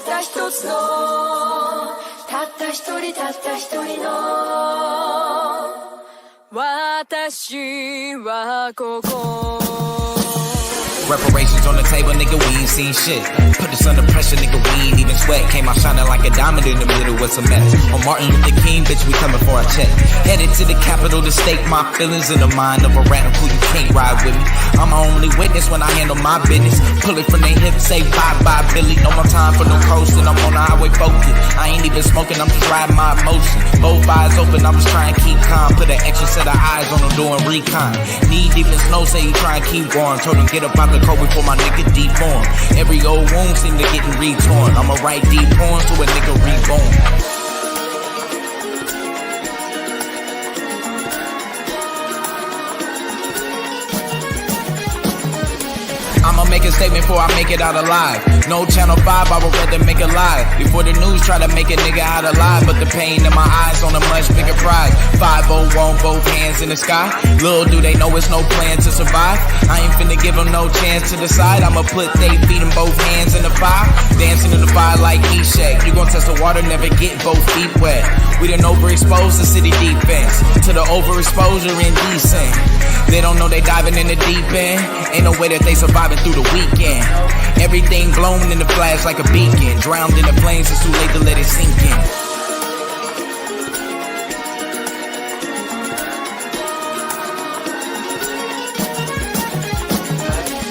った一つのたった一人たった一人の私はここ Reparations on the table, nigga, we ain't seen shit. Put us under pressure, nigga, we ain't even sweat. Came out shining like a diamond in the middle with some mess. On Martin Luther King, bitch, we coming for our check. Headed to the Capitol to stake my feelings in the mind of a radical. You can't ride with me. I'm my only witness when I handle my business. Pull it from their hips, say bye-bye, Billy. No more time for no coasting. I'm on the highway focused. I ain't even smoking, I'm just riding my emotion. Both eyes open, I'm just trying to keep calm. Put an extra set of eyes on them doing recon. Knee deep in snow, say you trying to keep going. Told him get up out the cold before my nigga deform. Every old wound seem to getting retorn. I'ma write deep poems to a nigga reborn. I'ma make a statement before I make it out alive. No Channel 5, I would rather make a lie. Before the news try to make a nigga out alive. But the pain in my eyes on a much bigger prize. 5-0 on both hands in the sky. Little do they know it's no plan to survive. I ain't finna give them no chance to decide. I'ma put they feet in both hands in the fire. Dancing in the fire like Eshak. You gon' test the water, never get both feet wet. We done overexposed the city defense to the overexposure indecent. They don't know they diving in the deep end. Ain't no way that they surviving through the weekend. Everything blown in the flash like a beacon. Drowned in the flames, it's too late to let it sink in.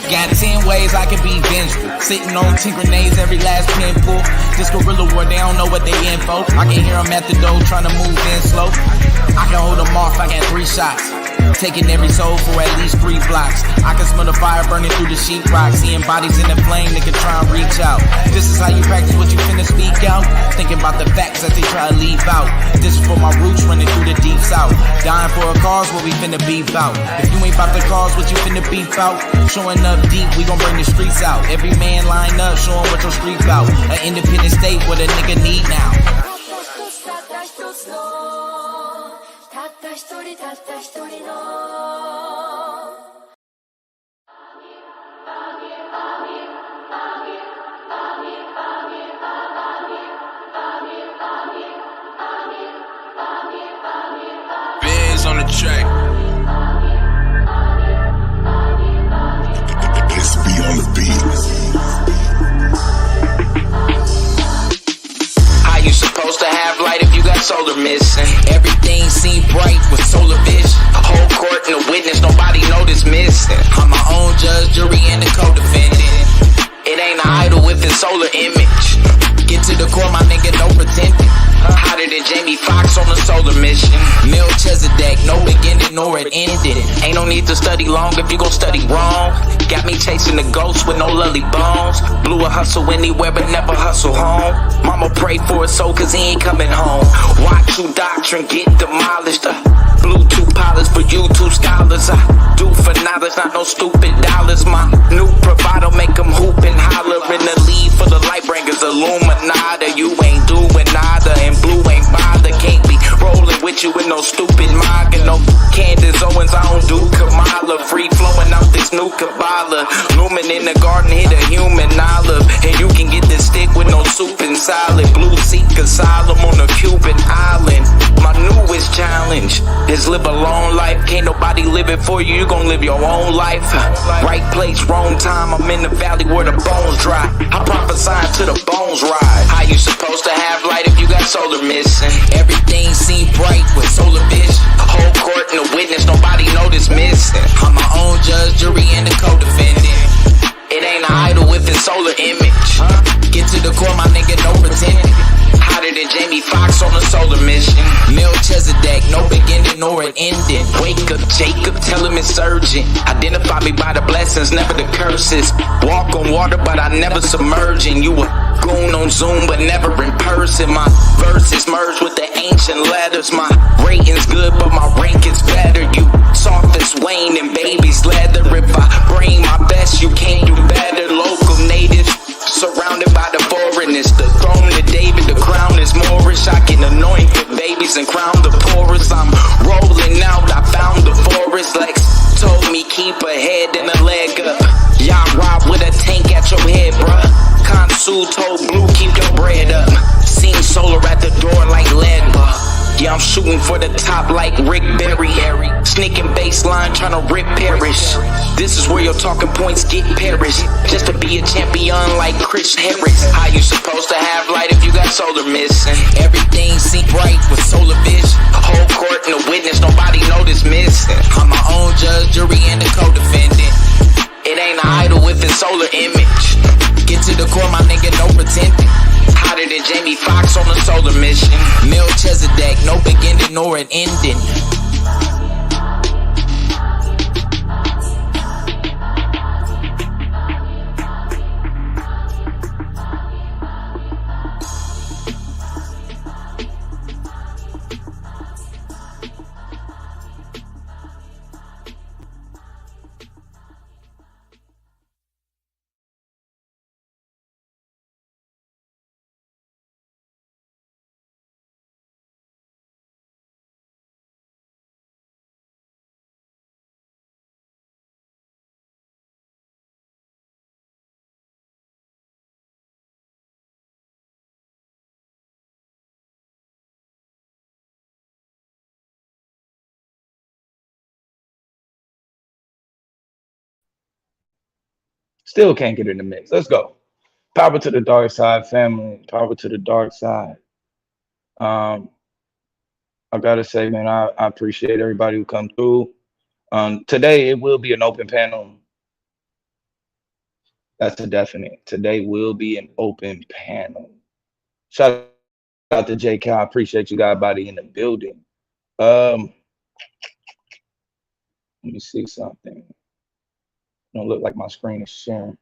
Got 10 ways I can be vengeful. Sitting on 10 grenades, every last pin pull. This guerrilla war, they don't know what they in for. I can hear them at the door trying to move in slow. I can hold them off, I got 3 shots. Taking every soul for at least 3 blocks. I can smell the fire burning through the sheetrock. Seeing bodies in the flame, they can try and reach out. This is how you practice what you finna speak out. Thinking about the facts that they try to leave out. This is for my roots running through the deep south. Dying for a cause, what we finna beef out. If you ain't about the cause, what you finna beef out. Showing up deep, we gon' bring the streets out. Every man line up, showing what your street out. An independent state, what a nigga need now. Biz on the track. Let's be on the beat. How you supposed to have light if you got solar missing? Everything seem bright with solar vision. A whole court and a witness, nobody know this missing. I'm my own judge, jury, and the co-defendant. It ain't an idol if it's solar image. Get to the core, my nigga, no pretending. Hotter than Jamie Foxx on a solar mission. Melchizedek, no beginning nor an ending. Ain't no need to study long if you gon' study wrong. Got me chasing the ghosts with no lully bones. Blew a hustle anywhere but never hustle home. Mama prayed for his soul cause he ain't coming home. Watch you doctrine get demolished. Bluetooth pilots for YouTube scholars. I do for knowledge, not no stupid dollars. My new provider make them hoop and holler. In the lead for the light bringers, Illuminati. You ain't doing nada and blue ain't bother. Can't be rolling with you with no stupid MAGA. No Candace Owens, I don't do Kamala. Free flowing out this new Kabbalah. Lumen in the garden, hit a human olive. And you can get this stick with no soup and salad. Blue seek asylum on a Cuban island. My newest challenge is live a long life. Can't nobody live it for you, you gon' live your own life. Right place, wrong time, I'm in the valley where the bones dry. I prophesy to the bones rise. How you supposed to have light if you got solar missing? Everything seem bright with solar vision. A whole court and a witness, nobody know this missing. I'm my own judge, jury, and the co-defendant. It ain't an idol if it's solar image. Get to the core, my nigga, no pretending. Hotter than Jamie Foxx on a solar mission. Melchizedek, no beginning nor an ending. Wake up, Jacob, tell him it's urgent. Identify me by the blessings, never the curses. Walk on water, but I never submerging. You a goon on Zoom, but never in person. My verses merge with the ancient letters. My rating's good, but my rank is better. You soft as Wayne and baby's leather. If I bring my best, you can't do better. Local natives, surrounded by the foreigners. The throne of David, the crown is Moorish. I can anoint the babies and crown the poorest. I'm rolling out, I found the forest. Lex told me keep a head and a leg up. Y'all rob with a tank at your head, bruh. Consul told Blue keep your bread up. Seen solar at the door like lead. Yeah, I'm shooting for the top like Rick Berry. Sneaking baseline trying to rip Parrish. This is where your talking points get perished. Just to be a champion like Chris Harris. How you supposed to have light if you got solar missing? Everything seem bright with solar vision. Whole court and a witness, nobody know this missing. I'm my own judge, jury, and the co-defendant. It ain't an idol with a solar image. Get to the core, my nigga, no pretending. Hotter than Jamie Foxx on a solar mission. Melchizedek, no beginning nor an ending. Still can't get in the mix. Let's go. Power to the dark side, family. Power to the dark side. Um, I gotta say, man, I appreciate everybody who come through. Today it will be an open panel. That's a definite. Today will be an open panel. Shout out to JK. I appreciate you guys, body in the building. Let me see something. Don't look like my screen is sharing.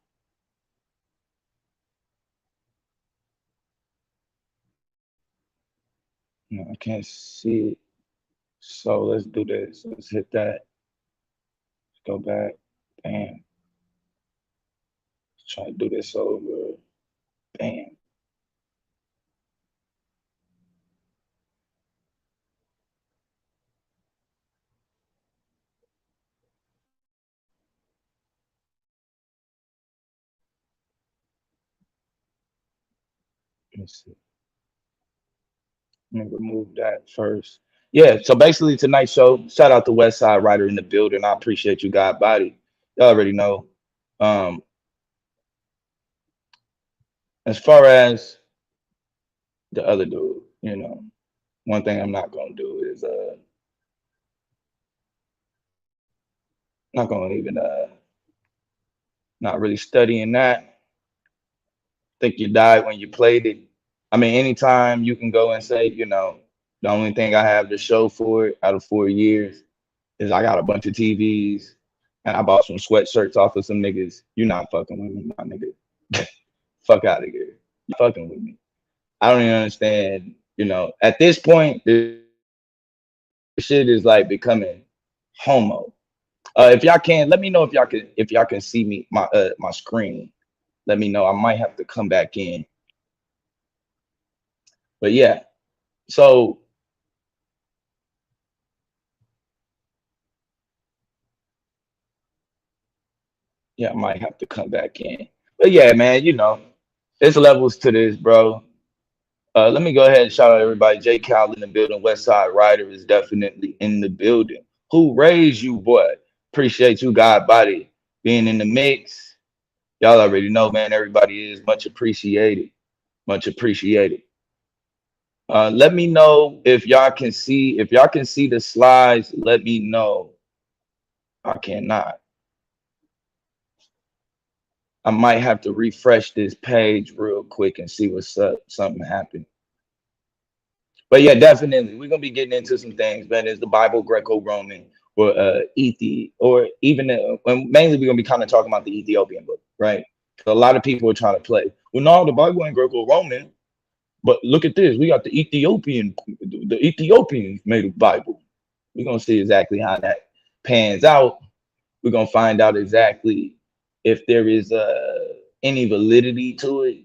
No, I can't see it. So let's do this. Let's hit that. Let's go back. Bam. Let's try to do this over. Bam. Let me see. Let me remove that first. Yeah, so basically tonight's show, shout out to West Side Rider in the building. I appreciate you, God Body. Y'all already know. Um, as far as the other dude, one thing I'm not gonna do is not gonna even not really studying that. Think you died when you played it. I mean, anytime you can go and say, the only thing I have to show for it out of 4 years is I got a bunch of TVs and I bought some sweatshirts off of some niggas. You're not fucking with me, my nigga. Fuck out of here. You're fucking with me. I don't even understand. At this point, this shit is like becoming homo. If y'all can, let me know if y'all can see me my screen. Let me know. I might have to come back in. But yeah, so yeah, I might have to come back in. But yeah, man, there's levels to this, bro. Let me go ahead and shout out everybody. J. Cal in the building. West Side Rider is definitely in the building. Who raised you, boy? Appreciate you, God Body, being in the mix. Y'all already know, man. Everybody is much appreciated. Much appreciated. Let me know if y'all can see. If y'all can see the slides, let me know. I cannot. I might have to refresh this page real quick and see what's up. Something happened. But yeah, definitely, we're gonna be getting into some things, man. Is the Bible Greco-Roman or or even mainly we're gonna be kind of talking about the Ethiopian book, right? So a lot of people are trying to play. Well, no, the Bible ain't Greco-Roman, but look at this. We got the Ethiopians made a Bible. We're gonna see exactly how that pans out. We're gonna find out exactly if there is any validity to it.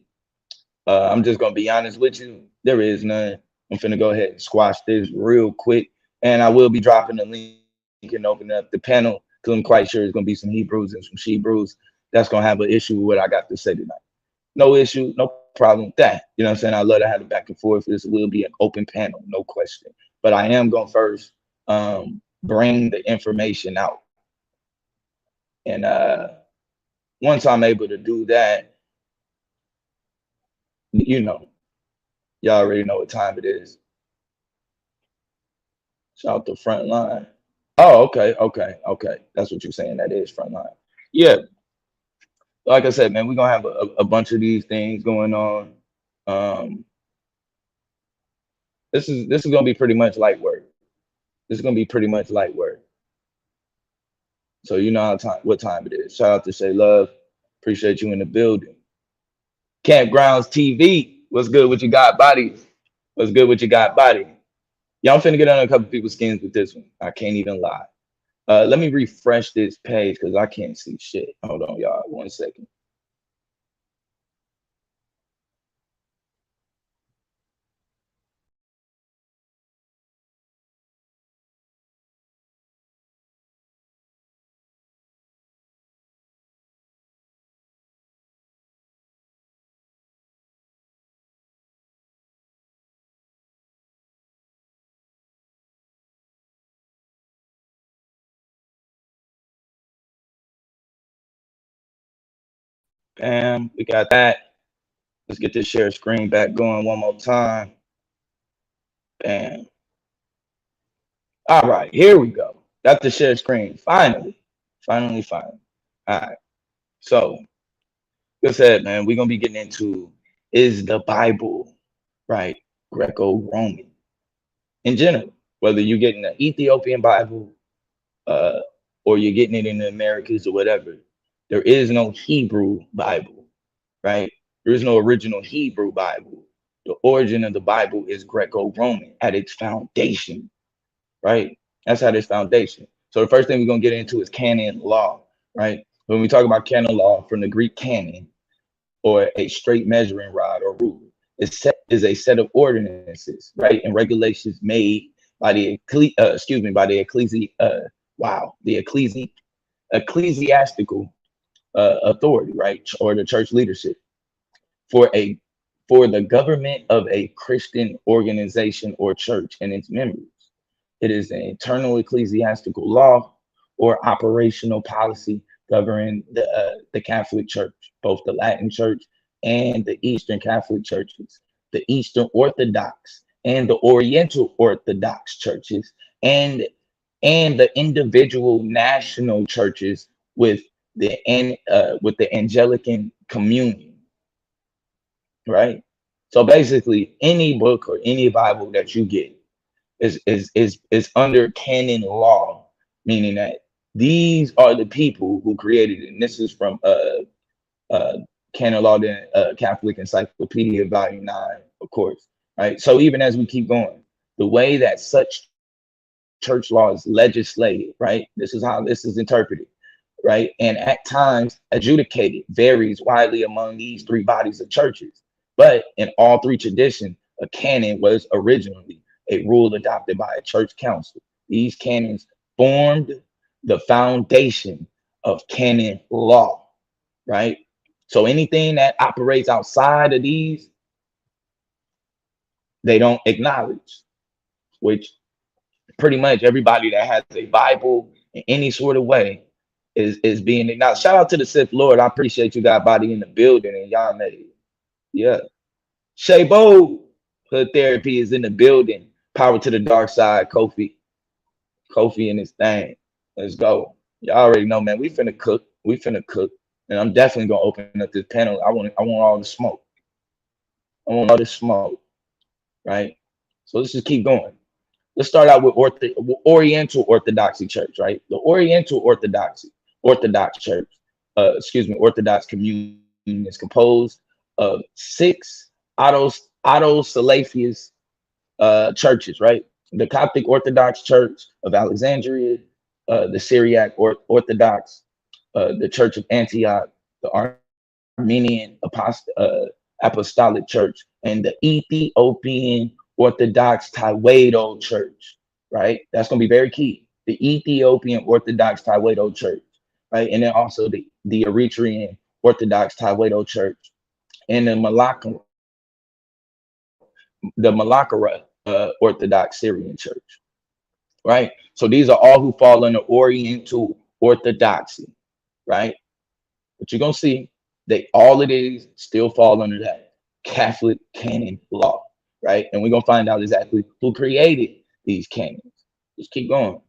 I'm just gonna be honest with you. There is none. I'm finna go ahead and squash this real quick, and I will be dropping the link and opening up the panel because I'm quite sure it's gonna be some Hebrews and some Shebrews that's gonna have an issue with what I got to say tonight. No issue, no problem with that. You know what I'm saying? I love to have it back and forth. This will be an open panel, no question. But I am going to first bring the information out. And once I'm able to do that, you know, y'all already know what time it is. Shout out the front line. Oh, okay. That's what you're saying. That is front line. Yeah. Like I said, man, we're gonna have a bunch of these things going on. This is gonna be pretty much light work. This is gonna be pretty much light work. So you know what time it is. Shout out to Shay Love. Appreciate you in the building. Campgrounds TV. What's good with you got body? What's good with you got body? Y'all finna get on a couple people's skins with this one. I can't even lie. Let me refresh this page because I can't see shit. Hold on, y'all. 1 second. Bam, we got that. Let's get this share screen back going one more time. Bam. All right, here we go. Got the share screen. Finally. All right. So, like I said, man, we're gonna be getting into is the Bible, right? Greco-Roman in general. Whether you're getting the Ethiopian Bible, or you're getting it in the Americas or whatever, there is no Hebrew Bible, right? There is no original Hebrew Bible. The origin of the Bible is Greco-Roman at its foundation, right? That's at its foundation. So the first thing we're gonna get into is canon law, right? When we talk about canon law from the Greek canon, or a straight measuring rod or rule, is a set of ordinances, right, and regulations made by the ecclesiastical authority, right, or the church leadership for the government of a Christian organization or church and its members. It is an internal ecclesiastical law or operational policy governing the Catholic Church, both the Latin Church and the Eastern Catholic churches, the Eastern Orthodox and the Oriental Orthodox churches, and the individual national churches with the Anglican communion, right? So basically, any book or any Bible that you get is under canon law, meaning that these are the people who created it. And this is from canon law, the Catholic Encyclopedia, Volume 9, of course, right? So even as we keep going, the way that such church law is legislated, right? This is how this is interpreted, right? And at times adjudicated varies widely among these three bodies of churches. But in all three traditions, a canon was originally a rule adopted by a church council. These canons formed the foundation of canon law, right? So anything that operates outside of these, they don't acknowledge, which pretty much everybody that has a Bible in any sort of way is being acknowledged. Shout out to the Sith Lord. I appreciate you got body in the building and y'all made it. Yeah. Shabo, Hood Therapy is in the building. Power to the dark side, Kofi. Kofi and his thing. Let's go. Y'all already know, man. We finna cook. And I'm definitely gonna open up this panel. I want all the smoke. I want all the smoke. Right? So let's just keep going. Let's start out with Oriental Orthodoxy Church, right? The Oriental Orthodox Church, Orthodox communion is composed of 6 Salafist churches, right? The Coptic Orthodox Church of Alexandria, the Syriac Orthodox, the Church of Antioch, the Armenian Apostolic Church, and the Ethiopian Orthodox Tawedo Church, right? That's going to be very key. The Ethiopian Orthodox Tawedo Church, right? And then also the Eritrean Orthodox Tawedo Church and the Malakara Orthodox Syrian Church, right? So these are all who fall under Oriental Orthodoxy, right? But you're gonna see they all it is still fall under that Catholic canon law, right? And we're gonna find out exactly who created these canons. Just keep going.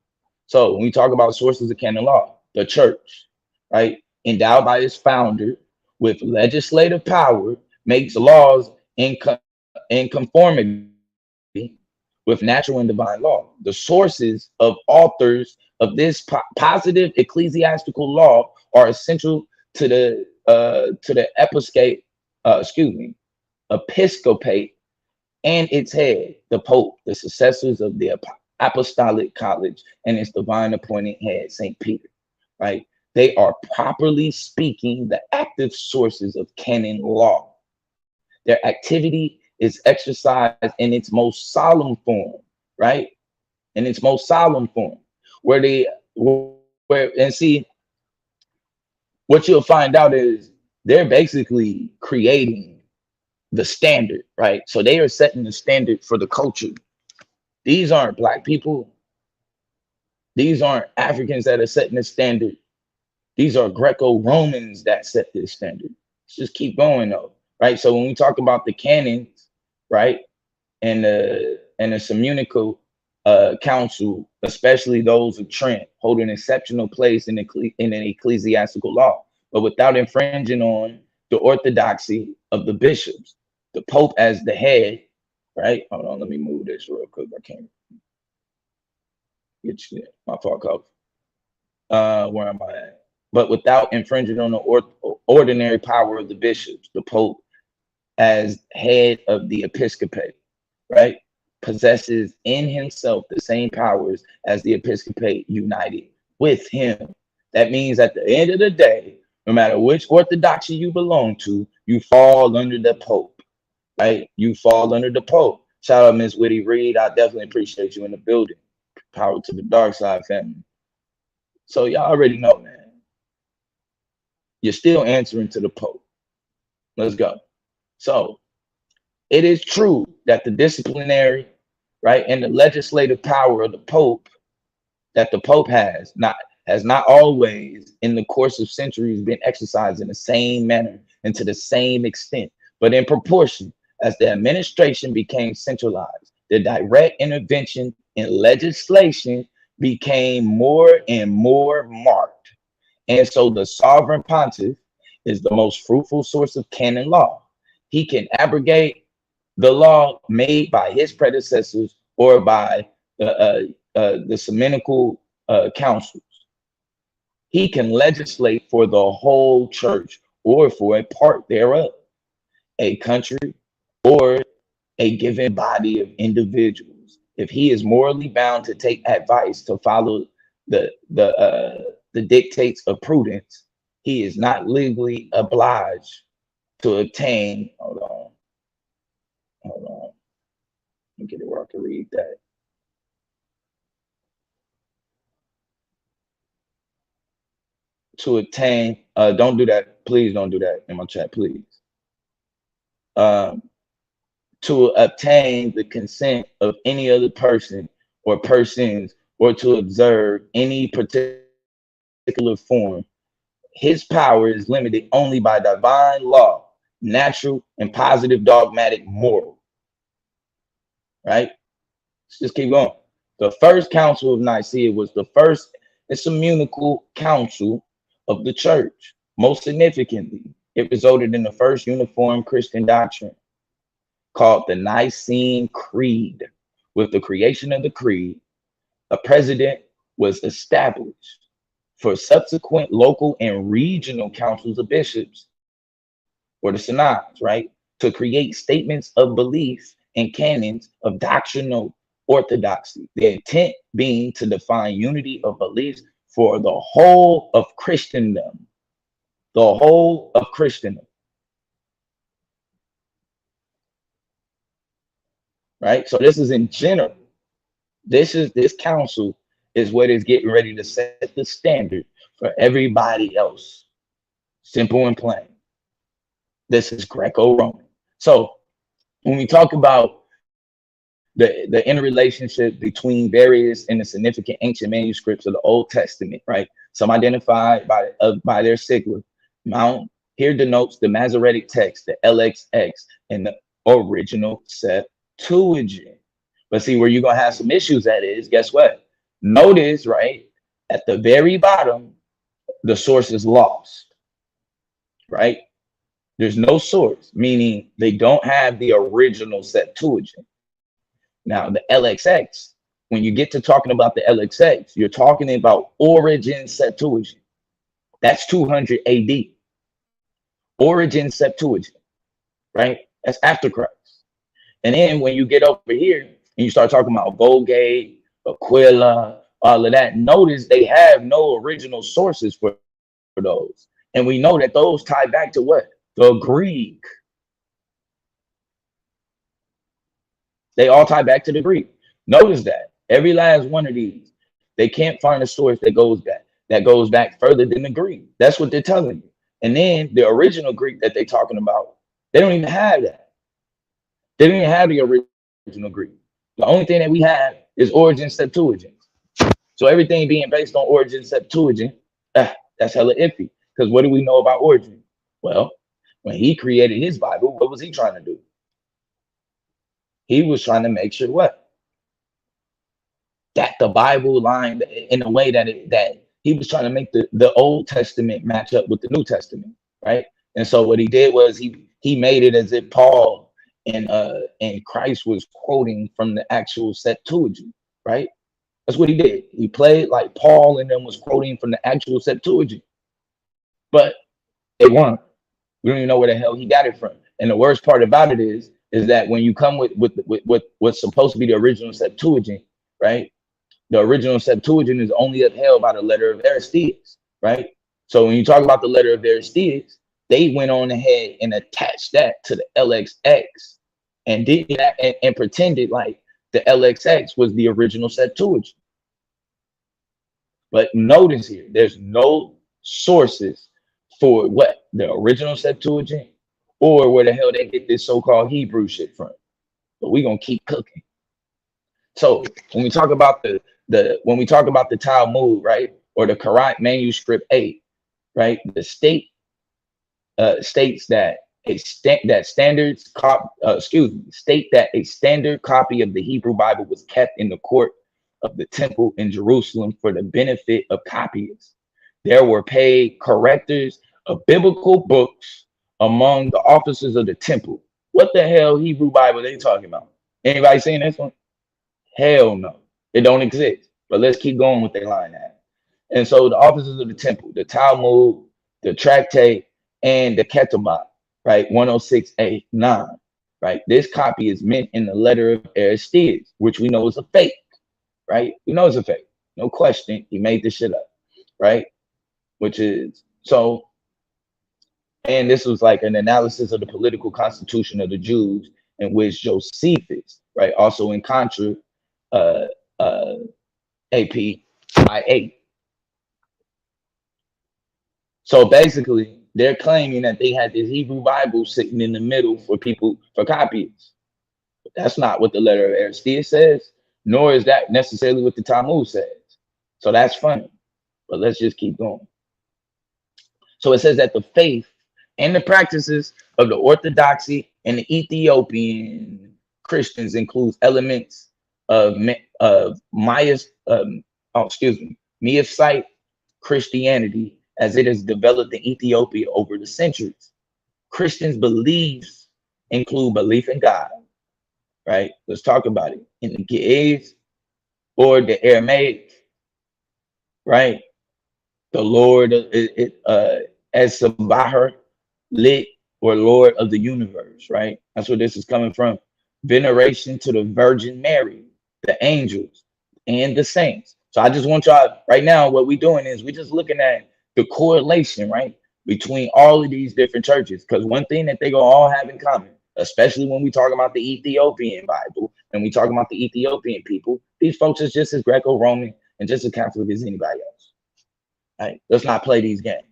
So when we talk about sources of canon law, the church, right, endowed by its founder with legislative power, makes laws in conformity with natural and divine law. The sources of authors of this positive ecclesiastical law are essential to the episcopate and its head, the Pope, the successors of the Apostolic College, and its divine appointed head, St. Peter, right? They are properly speaking the active sources of canon law. Their activity is exercised in its most solemn form, right? In its most solemn form, and see, what you'll find out is they're basically creating the standard, right? So they are setting the standard for the culture. These aren't black people. These aren't Africans that are setting the standard. These are Greco-Romans that set this standard. Let's just keep going though, right? So when we talk about the canons, right, and the Samunical Council, especially those of Trent, hold an exceptional place in an ecclesiastical law, but without infringing on the orthodoxy of the bishops, the Pope as the head, right? Hold on, let me move this real quick. I can't get you there. My fault, Coach. Where am I at? But without infringing on the ordinary power of the bishops, the Pope as head of the episcopate, right, possesses in himself the same powers as the episcopate united with him. That means at the end of the day, no matter which orthodoxy you belong to, you fall under the Pope, right? You fall under the Pope. Shout out Miss Whitty Reed. I definitely appreciate you in the building. Power to the dark side family. So y'all already know, man. You're still answering to the Pope. Let's go. So it is true that the disciplinary, right, and the legislative power of the Pope that the Pope has not always in the course of centuries been exercised in the same manner and to the same extent, but in proportion as the administration became centralized, the direct intervention in legislation became more and more marked. And so the sovereign pontiff is the most fruitful source of canon law. He can abrogate the law made by his predecessors or by the Samunical councils. He can legislate for the whole church or for a part thereof, a country, or a given body of individuals. If he is morally bound to take advice to follow the dictates of prudence, he is not legally obliged to obtain. Hold on. Let me get it where I can read that. To obtain, don't do that. Please don't do that in my chat, please. To obtain the consent of any other person or persons, or to observe any particular form. His power is limited only by divine law, natural and positive dogmatic moral. Right? Let's just keep going. The first council of Nicaea was the first ecumenical council of the church. Most significantly, it resulted in the first uniform Christian doctrine called the Nicene Creed. With the creation of the creed, a president was established for subsequent local and regional councils of bishops, or the synods, right, to create statements of belief and canons of doctrinal orthodoxy. The intent being to define unity of beliefs for the whole of Christendom. The whole of Christendom. Right? So this is in general. This council is what is getting ready to set the standard for everybody else. Simple and plain. This is Greco-Roman. So when we talk about the interrelationship between various and the significant ancient manuscripts of the Old Testament, right? Some identified by their sigla. Mount here denotes the Masoretic text, the LXX, and the original Septuagint. But see, where you're gonna have some issues at is, guess what? Notice, right, at the very bottom, the source is lost, right? There's no source, meaning they don't have the original Septuagint. Now, the LXX, when you get to talking about the LXX, you're talking about Origin Septuagint. That's 200 AD. Origin Septuagint, right? That's after Christ. And then when you get over here and you start talking about Vulgate, Aquila, all of that, notice they have no original sources for those. And we know that those tie back to what? The Greek. They all tie back to the Greek. Notice that every last one of these, they can't find a source that goes back further than the Greek. That's what they're telling you. And then the original Greek that they're talking about, they don't even have that. They don't even have the original Greek. The only thing that we have is Origin Septuagint. So everything being based on Origin Septuagint, that's hella iffy. Because what do we know about Origin? Well, when he created his Bible, what was he trying to do? He was trying to make sure what? That the Bible lined in a way that he was trying to make the Old Testament match up with the New Testament, right? And so what he did was he made it as if Paul and Christ was quoting from the actual Septuagint, right? That's what he did. He played like Paul and them was quoting from the actual Septuagint, but they weren't. We don't even know where the hell he got it from. And the worst part about it is that when you come with what's supposed to be the original Septuagint, right? The original Septuagint is only upheld by the letter of Aristeas, right? So when you talk about the letter of Aristeas, they went on ahead and attached that to the LXX and did that and pretended like the LXX was the original Septuagint. But notice here, there's no sources for what? The original Septuagint or where the hell they get this so-called Hebrew shit from. But we're gonna keep cooking. So when we talk about the Talmud, right, or the Quran manuscript 8, right, the state states that a standard copy of the Hebrew Bible was kept in the court of the temple in Jerusalem for the benefit of copyists. There were paid correctors of biblical books among the officers of the temple. What the hell Hebrew Bible are they talking about? Anybody seen this one? Hell no, it don't exist. But let's keep going with their line at. And so the officers of the temple, the Talmud, the Tractate, and the Ketubot, right? 106A9, right? This copy is meant in the letter of Aristeas, which we know is a fake, right? We know it's a fake. No question. He made this shit up, right? Which is so. And this was like an analysis of the political constitution of the Jews, in which Josephus, right, also in Contra, AP I8. So basically, they're claiming that they had this Hebrew Bible sitting in the middle for people, for copies. But that's not what the letter of Aristeas says, nor is that necessarily what the Talmud says. So that's funny. But let's just keep going. So it says that the faith and the practices of the Orthodoxy and the Ethiopian Christians includes elements of Miaphysite Christianity as it has developed in Ethiopia over the centuries. Christians' beliefs include belief in God, right? Let's talk about it. In the Ge'ez or the Aramaic, right? The Lord as Sabahar lit or Lord of the universe, right? That's where this is coming from. Veneration to the Virgin Mary, the angels, and the saints. So I just want y'all right now, what we're doing is we're just looking at the correlation, right, between all of these different churches. Because one thing that they gonna all have in common, especially when we talk about the Ethiopian Bible and we talk about the Ethiopian people, these folks is just as Greco-Roman and just as Catholic as anybody else. Right? Let's not play these games,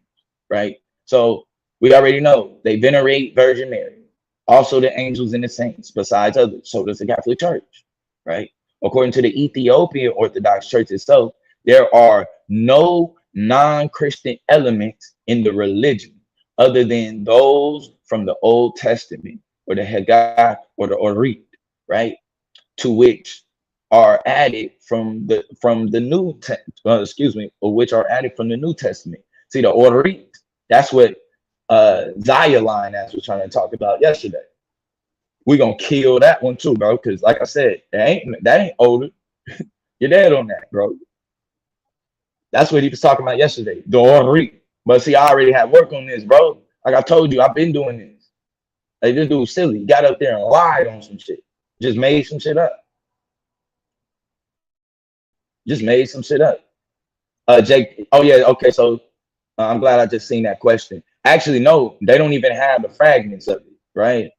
right? So We already know they venerate Virgin Mary, also the angels and the saints, besides others. So does the Catholic Church, right? According to the Ethiopian Orthodox Church itself, there are no non-Christian elements in the religion other than those from the Old Testament or the Haggai or the Orit, right? To which are added from the excuse me, or which are added from the New Testament. See, the Orit, that's what Zioline as we're trying to talk about yesterday. We're gonna kill that one too, bro. Because like I said, that ain't older. You're dead on that, bro. That's what he was talking about yesterday. The Orit. But see, I already had work on this, bro. Like I told you, I've been doing this. Like this dude silly. He got up there and lied on some shit. Just made some shit up. Just made some shit up. Jake. Oh yeah. Okay. So I'm glad I just seen that question. Actually, no, they don't even have the fragments of it, right?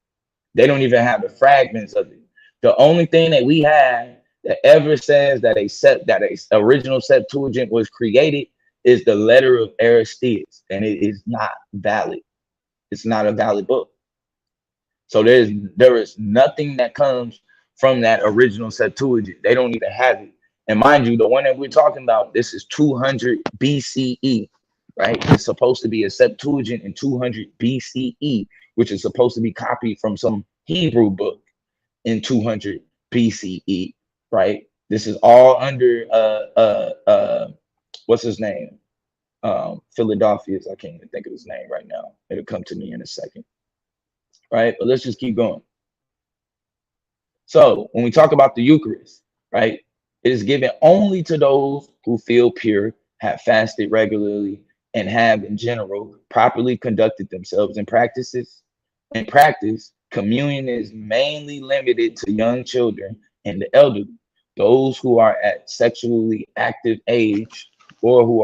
They don't even have the fragments of it. The only thing that we have that ever says that a original Septuagint was created is the letter of Aristeas, and it is not valid. It's not a valid book. So there is nothing that comes from that original Septuagint. They don't even have it. And mind you, the one that we're talking about, this is 200 BCE, right? It's supposed to be a Septuagint in 200 BCE, which is supposed to be copied from some Hebrew book in 200 BCE, right? This is all under what's his name? Philadelphia's. I can't even think of his name right now. It'll come to me in a second, right? But let's just keep going. So when we talk about the Eucharist, right, it is given only to those who feel pure, have fasted regularly, and have in general properly conducted themselves in practices. In practice, communion is mainly limited to young children and the elderly. Those who are at sexually active age or who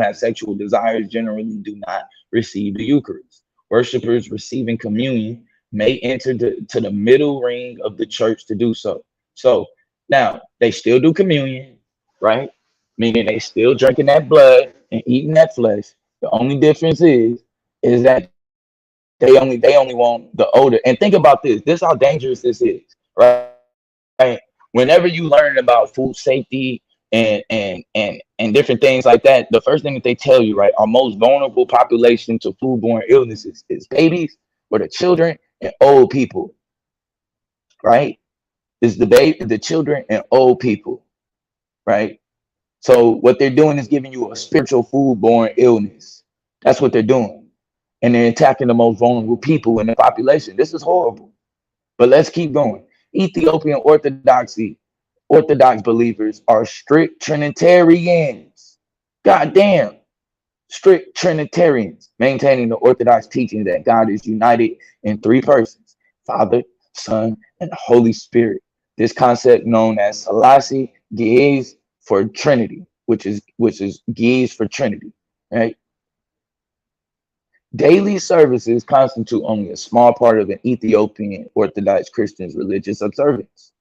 have sexual desires generally do not receive the Eucharist. Worshippers receiving communion may enter to the middle ring of the church to do so. So now they still do communion, right? Meaning they still drinking that blood and eating that flesh. The only difference is that they only want the odor. And think about this. This is how dangerous this is, right? Whenever you learn about food safety and different things like that, the first thing that they tell you, right, our most vulnerable population to foodborne illnesses is babies or the children and old people, right? Is the children and old people, right? So what they're doing is giving you a spiritual foodborne illness. That's what they're doing. And they're attacking the most vulnerable people in the population. This is horrible. But let's keep going. Ethiopian Orthodox believers are strict Trinitarians. Goddamn. Strict Trinitarians, maintaining the Orthodox teaching that God is united in three persons, Father, Son, and Holy Spirit. This concept known as Selassie Gies for Trinity, which is Gies for Trinity, right? Daily services constitute only a small part of an Ethiopian Orthodox Christian's religious observance.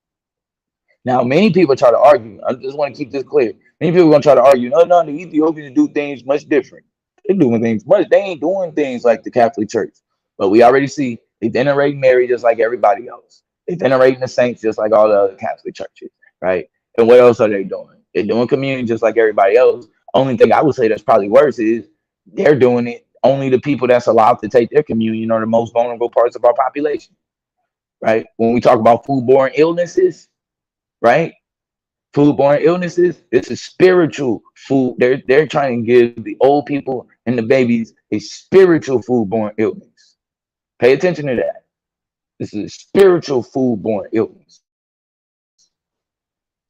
Now, many people try to argue. I just want to keep this clear. Many people are going to try to argue, no, the Ethiopians do things much different. They're doing things much. They ain't doing things like the Catholic Church. But we already see they venerate Mary just like everybody else. They venerating the saints just like all the other Catholic churches, right? And what else are they doing? They're doing communion just like everybody else. Only thing I would say that's probably worse is they're doing it. Only the people that's allowed to take their communion are the most vulnerable parts of our population, right? When we talk about foodborne illnesses, right? Foodborne illnesses, it's a spiritual food. They're trying to give the old people and the babies a spiritual foodborne illness. Pay attention to that. This is a spiritual foodborne illness.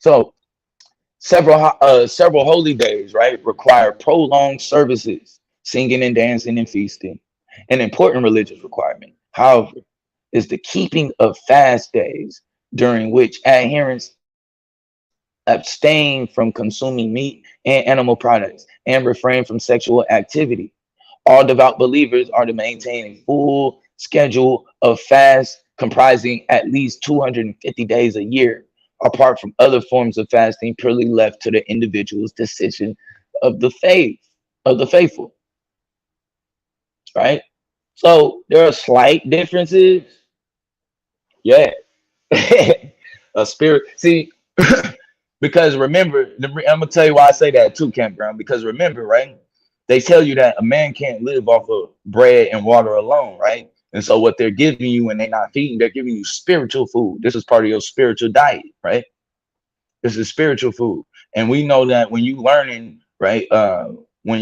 So several holy days, right, require prolonged services, singing and dancing and feasting. An important religious requirement, however, is the keeping of fast days during which adherents abstain from consuming meat and animal products and refrain from sexual activity. All devout believers are to maintain a full schedule of fasts comprising at least 250 days a year, apart from other forms of fasting purely left to the individual's decision of the faithful. right? So there are slight differences. Yeah. A spirit. See, because remember, I'm gonna tell you why I say that too, campground. Because remember, right? They tell you that a man can't live off of bread and water alone, right? And so what they're giving you when they're not feeding, they're giving you spiritual food. This is part of your spiritual diet, right? This is spiritual food. And we know that when you learning, right? When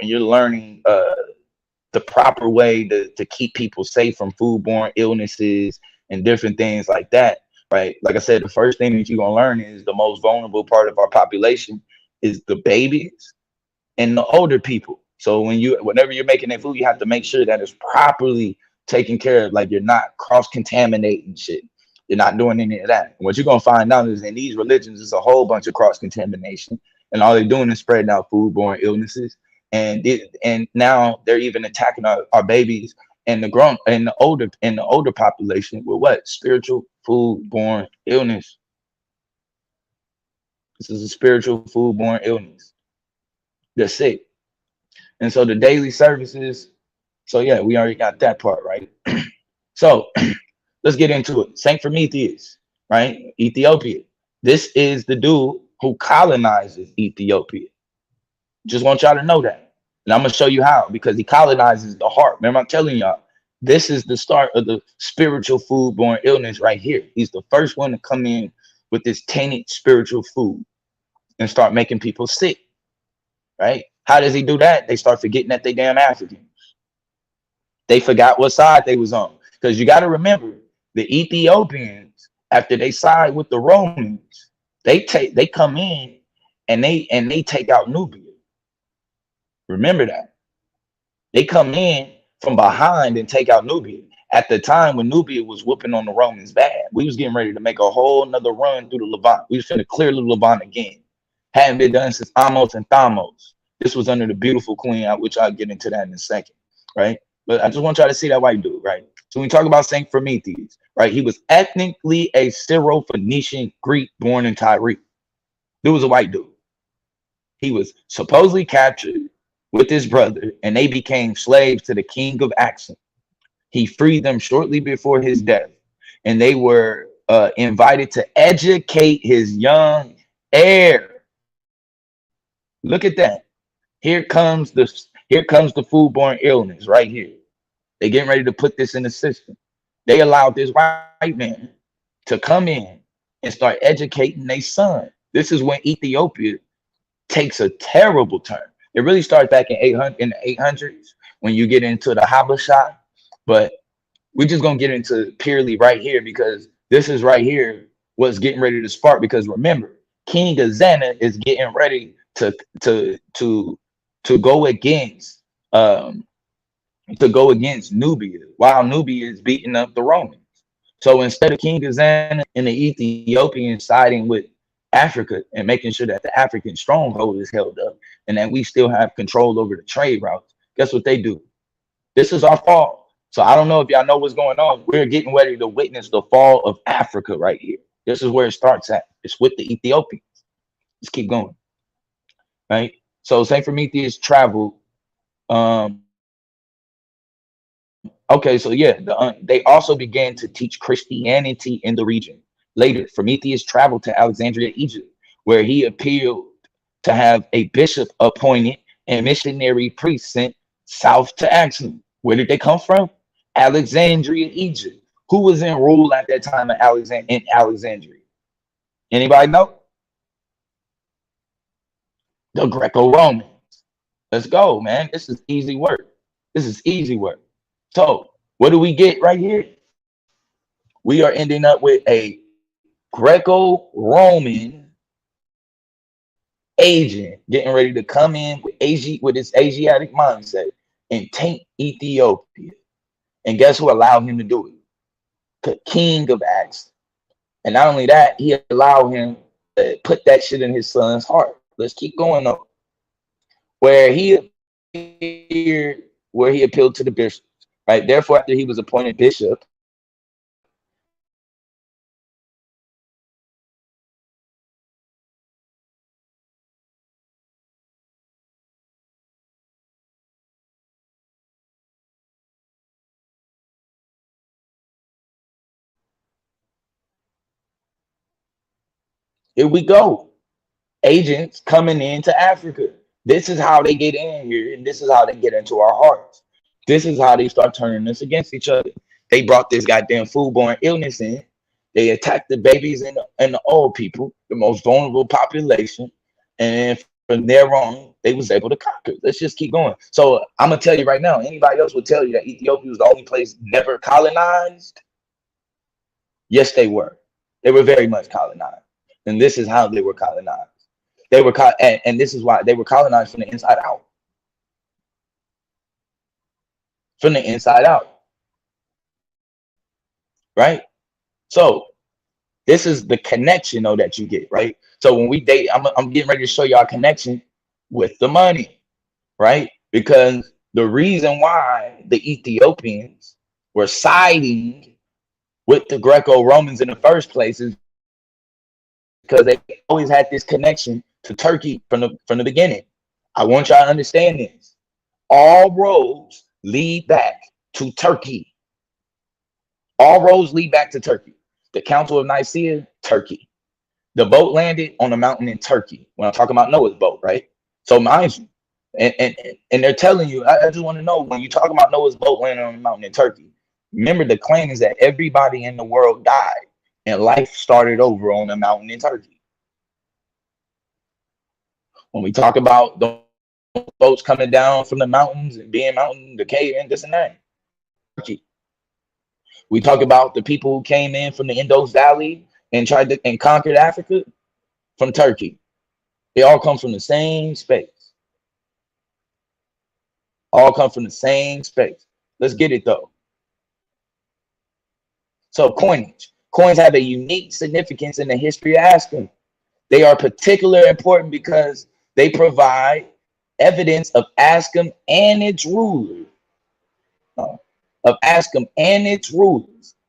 you're learning the proper way to keep people safe from foodborne illnesses and different things like that, right? Like I said, the first thing that you're gonna learn is the most vulnerable part of our population is the babies and the older people. So whenever you're making that food, you have to make sure that it's properly taken care of. Like you're not cross contaminating shit. You're not doing any of that. And what you're gonna find out is in these religions, it's a whole bunch of cross contamination, and all they're doing is spreading out foodborne illnesses. And now they're even attacking our babies and the older population with what spiritual foodborne illness. This is a spiritual foodborne illness. They're sick. And so the daily services, so yeah, we already got that part, right? So let's get into it. Saint Prometheus, right? Ethiopia. This is the dude who colonizes Ethiopia. Just want y'all to know that. And I'm gonna show you how, because he colonizes the heart. Remember, I'm telling y'all, this is the start of the spiritual foodborne illness right here. He's the first one to come in with this tainted spiritual food and start making people sick, right? How does he do that? They start forgetting that they damn African. They forgot what side they was on. Because you got to remember, the Ethiopians, after they side with the Romans, they come in and they take out Nubia. Remember that. They come in from behind and take out Nubia. At the time when Nubia was whooping on the Romans bad, we was getting ready to make a whole nother run through the Levant. We was finna clear the Levant again. Hadn't been done since Amos and Thamos. This was under the beautiful queen, which I'll get into that in a second, right? But I just want y'all to see that white dude, right? So when we talk about Saint Prometheus, right? He was ethnically a Syro-Phoenician Greek born in Tyre. There was a white dude. He was supposedly captured with his brother, and they became slaves to the king of Axum. He freed them shortly before his death, and they were invited to educate his young heir. Look at that. Here comes the foodborne illness right here. They getting ready to put this in the system. They allowed this white man to come in and start educating their son. This is when Ethiopia takes a terrible turn. It really starts back in 800 in the 800s when you get into the Habasha, but we're just gonna get into purely right here because this is right here what's getting ready to spark. Because remember, King Azana is getting ready to go against um Nubia while Nubia is beating up the Romans. So instead of King Azana and the Ethiopians siding with Africa and making sure that the African stronghold is held up and that we still have control over the trade routes, guess what they do? This is our fall. So I don't know if y'all know what's going on. We're getting ready to witness the fall of Africa right here. This is where it starts at. It's with the Ethiopians. Let's keep going. Right. So Saint Prometheus traveled. Okay, so yeah, they also began to teach Christianity in the region. Later, Prometheus traveled to Alexandria, Egypt, where he appealed to have a bishop appointed and missionary priest sent south to Axum. Where did they come from? Alexandria, Egypt. Who was in rule at that time in Alexandria? Anybody know? The Greco-Roman. Let's go, man. This is easy work. This is easy work. So, what do we get right here? We are ending up with a Greco-Roman agent getting ready to come in with his Asiatic mindset and taint Ethiopia. And guess who allowed him to do it? The king of Acts. And not only that, he allowed him to put that shit in his son's heart. Let's keep going on. Where he appeared, where he appealed to the bishops, right? Therefore, after he was appointed bishop, Here we go. Agents coming into Africa. This is how they get in here, and this is how they get into our hearts. This is how they start turning us against each other. They brought this goddamn foodborne illness in. They attacked the babies and the old people, the most vulnerable population, and from there on, they was able to conquer. Let's just keep going. So I'm gonna tell you right now, anybody else would tell you that Ethiopia was the only place never colonized. Yes, they were. They were very much colonized, and this is how they were colonized. They were and this is why they were colonized from the inside out. From the inside out, right? So this is the connection, though, that you get, right? So when we date, I'm getting ready to show you our connection with the money, right? Because the reason why the Ethiopians were siding with the Greco-Romans in the first place is because they always had this connection to Turkey from the beginning. I want y'all to understand this. All roads lead back to Turkey. All roads lead back to Turkey. The Council of Nicaea, Turkey. The boat landed on a mountain in Turkey. When I'm talking about Noah's boat, right? So mind you, and they're telling you, I just want to know, when you talk about Noah's boat landing on a mountain in Turkey, remember the claim is that everybody in the world died and life started over on a mountain in Turkey. When we talk about the boats coming down from the mountains and being mountain decay and this and that, Turkey. We talk about the people who came in from the Indus Valley and tried to and conquered Africa from Turkey. They all come from the same space. All come from the same space. Let's get it though. So coinage. Coins have a unique significance in the history of Ascom. They are particularly important because they provide evidence of Ascom and its rulers.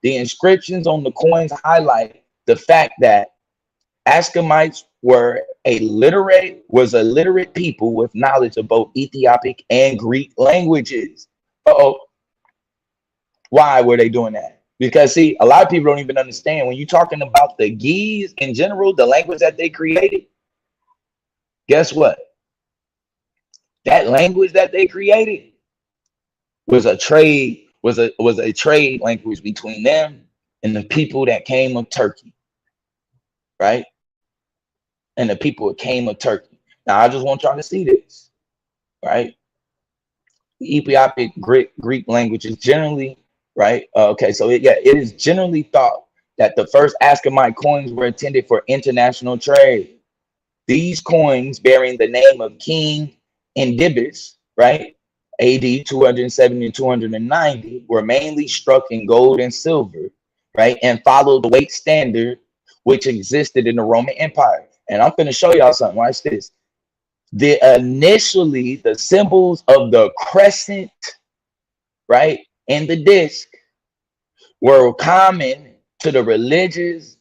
The inscriptions on the coins highlight the fact that Ascomites were a literate people with knowledge of both Ethiopic and Greek languages. Why were they doing that? Because see, a lot of people don't even understand when you're talking about the Ge'ez in general, the language that they created. Guess what? That language that they created was a trade language between them and the people that came of Turkey, right? And the people that came of Turkey. Now, I just want y'all to see this, right? The Ethiopic Greek language is generally, right? Okay, so it is generally thought that the first Ascomite coins were intended for international trade. These coins bearing the name of King Endibis, right? AD 270 and 290 were mainly struck in gold and silver, right? And followed the weight standard which existed in the Roman Empire. And I'm going to show y'all something. Watch this. Initially, the symbols of the crescent, right, and the disc were common to the religions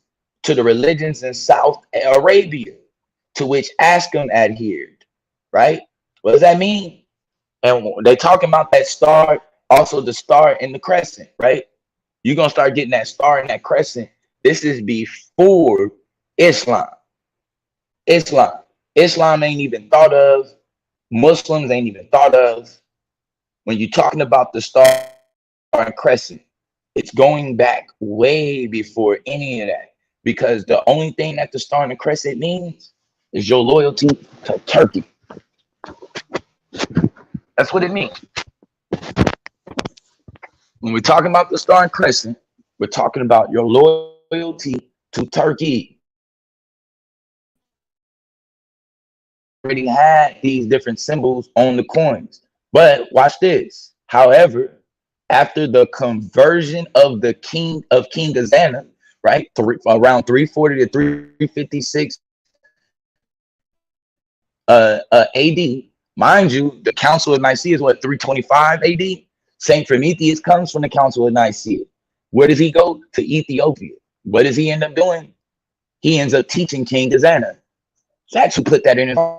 in South Arabia, to which Ascom adhered, right? What does that mean? And they talking about that star, also the star and the crescent, right? You're going to start getting that star and that crescent. This is before Islam. Islam ain't even thought of. Muslims ain't even thought of. When you're talking about the star and crescent, it's going back way before any of that. Because the only thing that the star and the crescent means is your loyalty to Turkey. That's what it means. When we're talking about the star and crescent, we're talking about your loyalty to Turkey. Already had these different symbols on the coins. But watch this. However, after the conversion of the King Gazana, right, around 340 to 356 AD, mind you, the Council of Nicaea is what, 325 AD? Saint Prometheus comes from the Council of Nicaea. Where does he go? To Ethiopia. What does he end up doing? He ends up teaching King Gazana. That's who put that in his heart.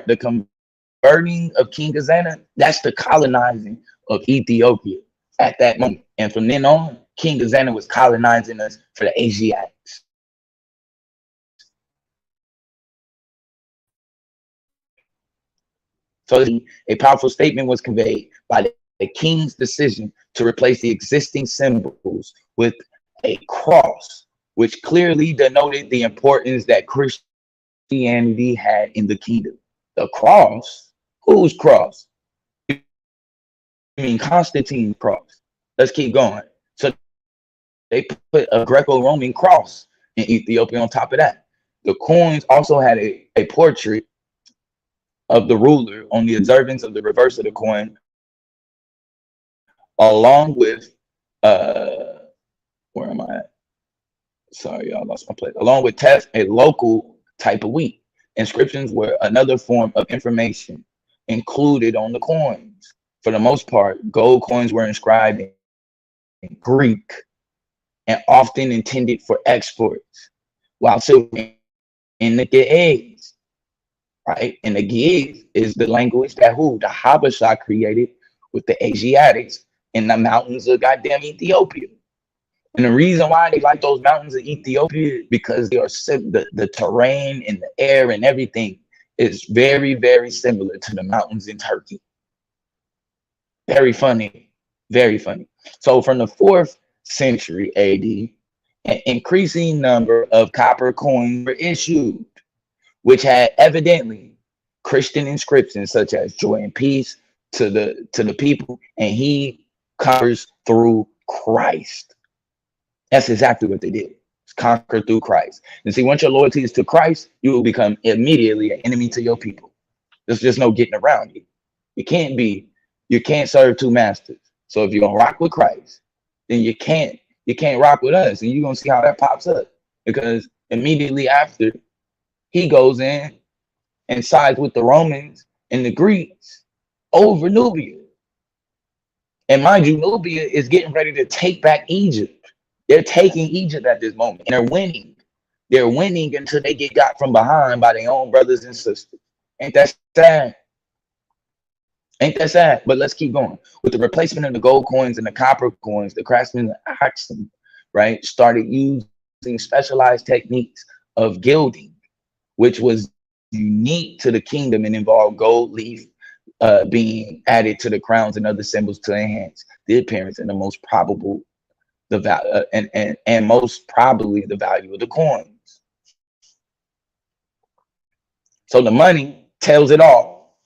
The converting of King Gazana, that's the colonizing of Ethiopia at that moment. And from then on, King Gazana was colonizing us for the Asiatics. So a powerful statement was conveyed by the king's decision to replace the existing symbols with a cross, which clearly denoted the importance that Christianity had in the kingdom. The cross? Whose cross? I mean, Constantine's cross. Let's keep going. So they put a Greco-Roman cross in Ethiopia on top of that. The coins also had a portrait of the ruler on the observance of the reverse of the coin, along with where am I at? Sorry, y'all, lost my place. Along with text, a local type of wheat. Inscriptions were another form of information included on the coins. For the most part, gold coins were inscribed in Greek and often intended for exports, while silver in the Ge'ez, right? And the Ge'ez is the language that the Habasha created with the Asiatics in the mountains of goddamn Ethiopia. And the reason why they like those mountains of Ethiopia is because they are the terrain and the air and everything is very, very similar to the mountains in Turkey. Very funny, very funny. So from the 4th century AD, an increasing number of copper coins were issued, which had evidently Christian inscriptions such as joy and peace to the people, and he conquers through Christ. That's exactly what they did. It's conquer through Christ. And see, once your loyalty is to Christ, you will become immediately an enemy to your people. There's just no getting around it. You can't serve two masters. So if you're gonna rock with Christ, then you can't rock with us. And you're gonna see how that pops up. Because immediately after, he goes in and sides with the Romans and the Greeks over Nubia. And mind you, Nubia is getting ready to take back Egypt. They're taking Egypt at this moment, and they're winning. They're winning until they get got from behind by their own brothers and sisters. Ain't that sad? Ain't that sad? But let's keep going. With the replacement of the gold coins and the copper coins, the craftsmen Axum, right, started using specialized techniques of gilding, which was unique to the kingdom and involved gold leaf being added to the crowns and other symbols to enhance the appearance and the most probable the value and most probably the value of the coins. So the money tells it all.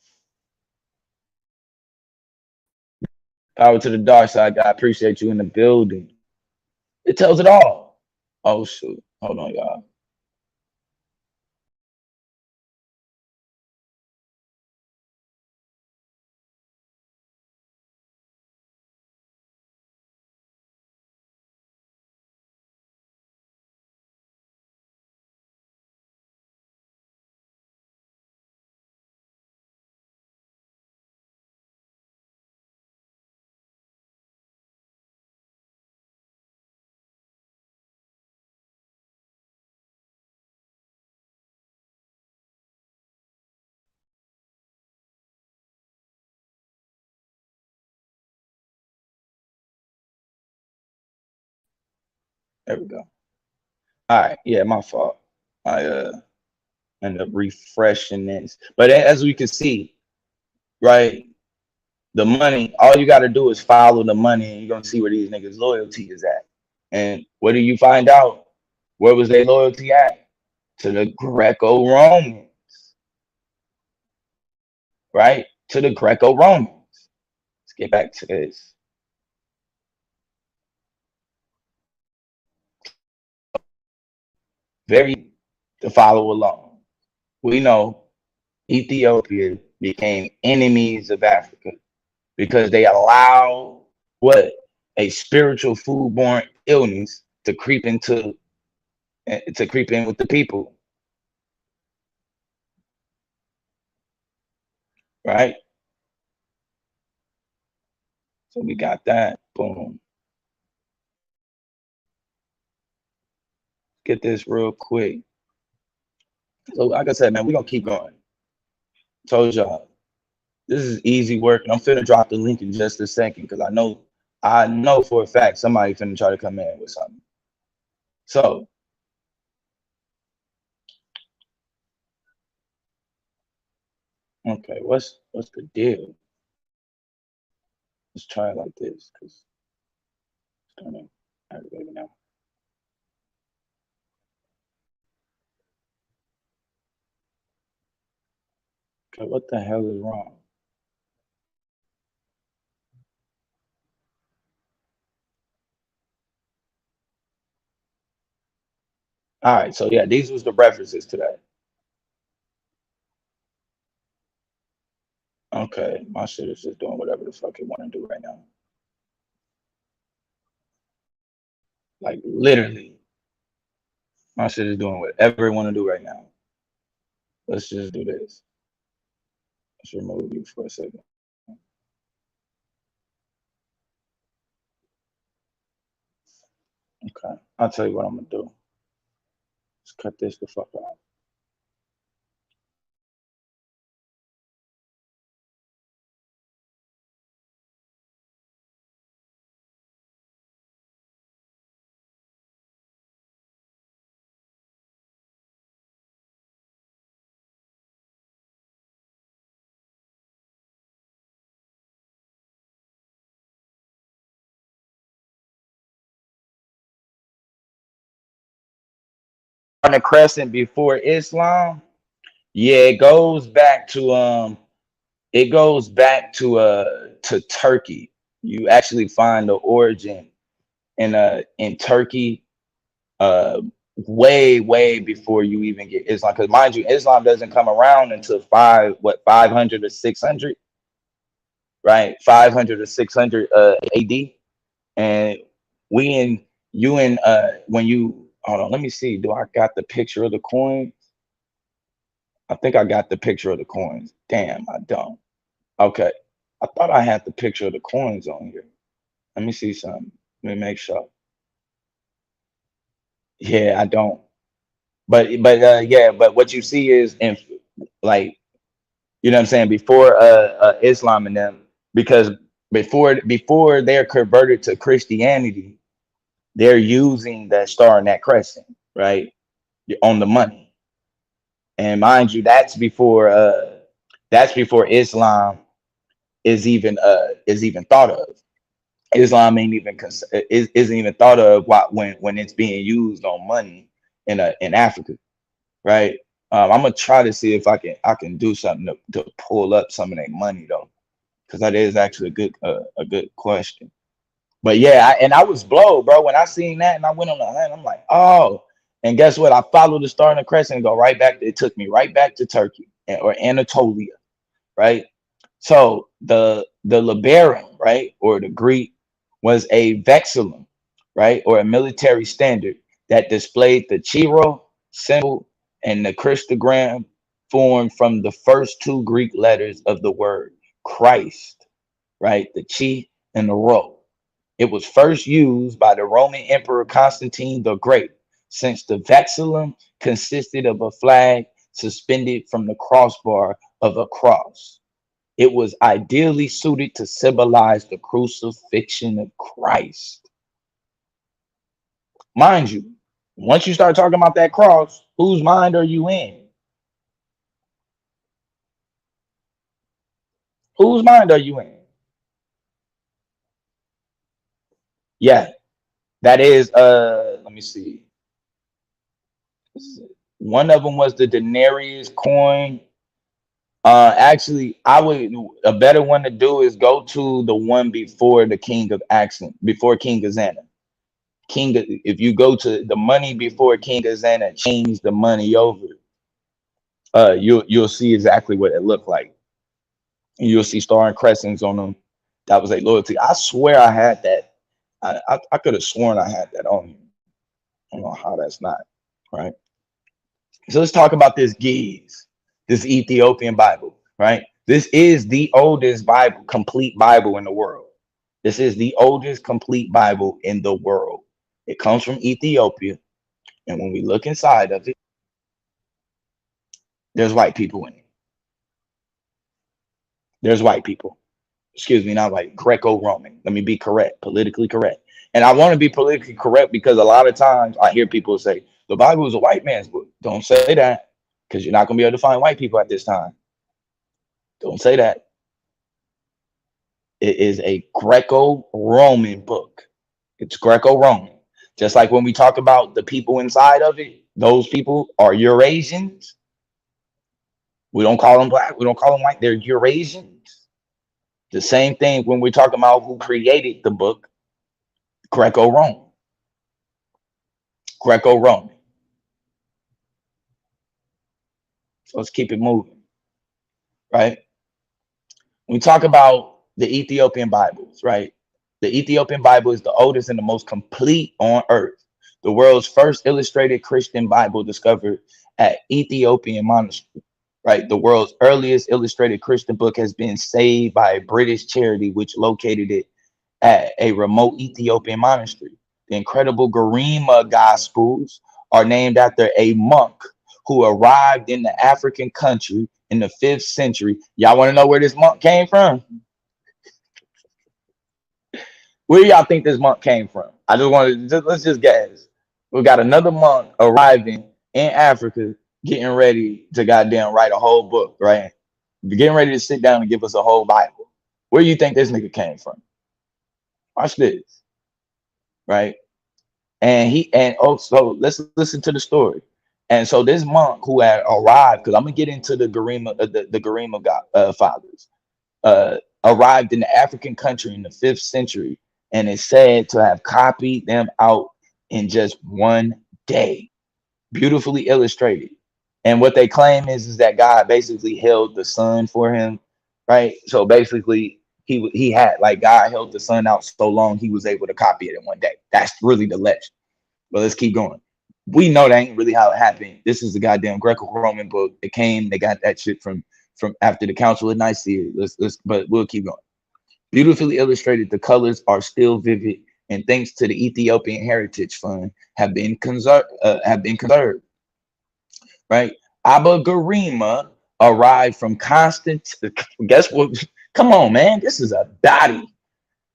Power to the dark side, God. I appreciate you in the building. It tells it all. Oh shoot. Hold on, y'all. There we go. All right. Yeah, my fault. I end up refreshing this. But as we can see, right, the money, all you got to do is follow the money and you're going to see where these niggas' loyalty is at. And what do you find out? Where was their loyalty at? To the Greco-Romans, right? To the Greco-Romans. Let's get back to this. Very to follow along. We know Ethiopia became enemies of Africa because they allow what? A spiritual foodborne illness to creep in with the people. Right? So we got that. Boom. Get this real quick. So like I said, man, we're gonna keep going. Told y'all. This is easy work, and I'm finna drop the link in just a second because I know for a fact somebody finna try to come in with something. So okay, what's What's the deal? Let's try it like this because it's kind of aggravating now. Okay, what the hell is wrong? All right, so yeah, these was the references today. Okay, my shit is just doing whatever the fuck it want to do right now. Like literally, my shit is doing whatever it want to do right now. Let's just do this. Let's remove you for a second. Okay, I'll tell you what I'm gonna do. Let's cut this the fuck out. On the crescent before Islam, yeah, it goes back to Turkey. You actually find the origin in Turkey way before you even get Islam. Because mind you, Islam doesn't come around until 500 or 600, right? 500 or 600 AD. And we in you in when you hold on, let me see. Do I got the picture of the coins? I think I got the picture of the coins. Damn, I don't. Okay. I thought I had the picture of the coins on here. Let me see something. Let me make sure. Yeah, I don't. But yeah, but what you see is in like you know what I'm saying before Islam and them because before they're converted to Christianity, they're using that star and that crescent, right? On the money. And mind you, that's before Islam is even thought of. Islam ain't even isn't even thought of when it's being used on money in Africa, right? I'm gonna try to see if I can do something to pull up some of that money though, because that is actually a good question. But yeah, I was blown, bro, when I seen that and I went on the hunt. I'm like, oh, and guess what? I followed the star and the crescent and go right back. It took me right back to Turkey or Anatolia, right? So the labarum, right, or the Greek was a vexillum, right, or a military standard that displayed the chiro symbol and the Christogram formed from the first two Greek letters of the word Christ, right, the chi and the rho. It was first used by the Roman Emperor Constantine the Great, since the vexillum consisted of a flag suspended from the crossbar of a cross. It was ideally suited to symbolize the crucifixion of Christ. Mind you, once you start talking about that cross, whose mind are you in? Whose mind are you in? Yeah, that is let me see. One of them was the denarius coin. Actually, I would a better one to do is go to the one before the King of Accent, before King Azana. If you go to the money before King Azana, change the money over. You'll see exactly what it looked like. You'll see star and crescents on them. That was a loyalty. I swear I had that. I could have sworn I had that on me. I don't know how that's not right. So let's talk about this Giz, this Ethiopian Bible, right? This is the oldest Bible, complete Bible in the world. This is the oldest complete Bible in the world. It comes from Ethiopia. And when we look inside of it, there's white people in it. There's white people. Excuse me, not like Greco-Roman. Let me be correct, politically correct. And I want to be politically correct because a lot of times I hear people say the Bible is a white man's book. Don't say that because you're not going to be able to find white people at this time. Don't say that. It is a Greco-Roman book. It's Greco-Roman. Just like when we talk about the people inside of it, those people are Eurasians. We don't call them black. We don't call them white. They're Eurasians. The same thing when we're talking about who created the book, Greco-Roman. Greco-Roman. So let's keep it moving, right? When we talk about the Ethiopian Bibles, right? The Ethiopian Bible is the oldest and the most complete on earth. The world's first illustrated Christian Bible discovered at Ethiopian monastery, right? The world's earliest illustrated Christian book has been saved by a British charity, which located it at a remote Ethiopian monastery. The incredible Garima Gospels are named after a monk who arrived in the African country in the 5th century. Y'all want to know where this monk came from? Where y'all think this monk came from? I just want to let's just guess. We got another monk arriving in Africa, getting ready to goddamn write a whole book, right? Getting ready to sit down and give us a whole Bible. Where do you think this nigga came from? Watch this, right? And also let's listen to the story. And so this monk who had arrived, because I'm gonna get into the Garima, the Garima fathers, arrived in the African country in the 5th century, and is said to have copied them out in just one day, beautifully illustrated. And what they claim is that God basically held the sun for him, right? So basically, he had like God held the sun out so long he was able to copy it in one day. That's really the legend. But let's keep going. We know that ain't really how it happened. This is the goddamn Greco-Roman book. They got that shit from after the Council of Nicaea. But we'll keep going. Beautifully illustrated, the colors are still vivid, and thanks to the Ethiopian Heritage Fund, have been conserved. Right? Abba Garima arrived from Constant. Guess what? Come on, man. This is a dotty.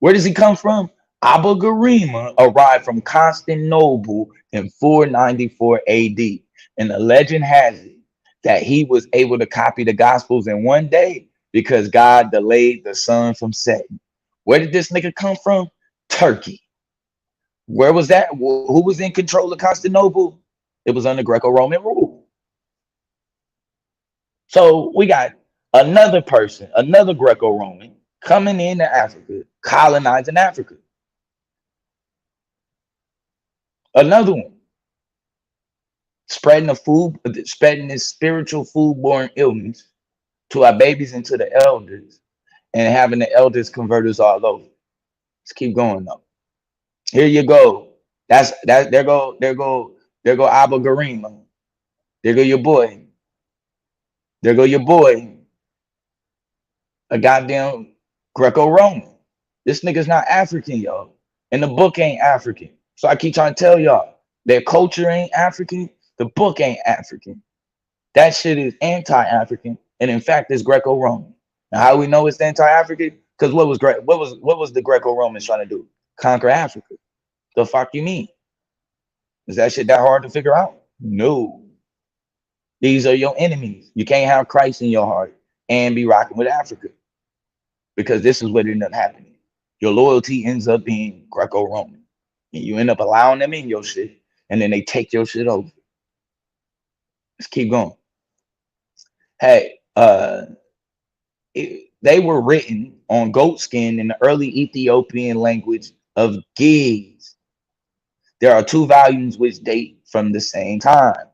Where does he come from? Abba Garima arrived from Constantinople in 494 AD, and the legend has it that he was able to copy the Gospels in one day because God delayed the sun from setting. Where did this nigga come from? Turkey. Where was that? Who was in control of Constantinople? It was under Greco-Roman rule. So we got another person, another Greco-Roman coming into Africa, colonizing Africa. Another one spreading this spiritual foodborne illness to our babies and to the elders, and having the elders convert us all over. Let's keep going though. Here you go. There go Abba Garima. There go your boy. There go your boy. A goddamn Greco-Roman. This nigga's not African, y'all. And the book ain't African. So I keep trying to tell y'all, their culture ain't African. The book ain't African. That shit is anti-African, and in fact, it's Greco-Roman. Now, how we know it's anti-African? Because what was the Greco-Romans trying to do? Conquer Africa. The fuck you mean? Is that shit that hard to figure out? No. These are your enemies. You can't have Christ in your heart and be rocking with Africa, because this is what ended up happening. Your loyalty ends up being Greco-Roman, and you end up allowing them in your shit, and then they take your shit over. Let's keep going. Hey, they were written on goat skin in the early Ethiopian language of Giz. There are 2 volumes which date from the same time,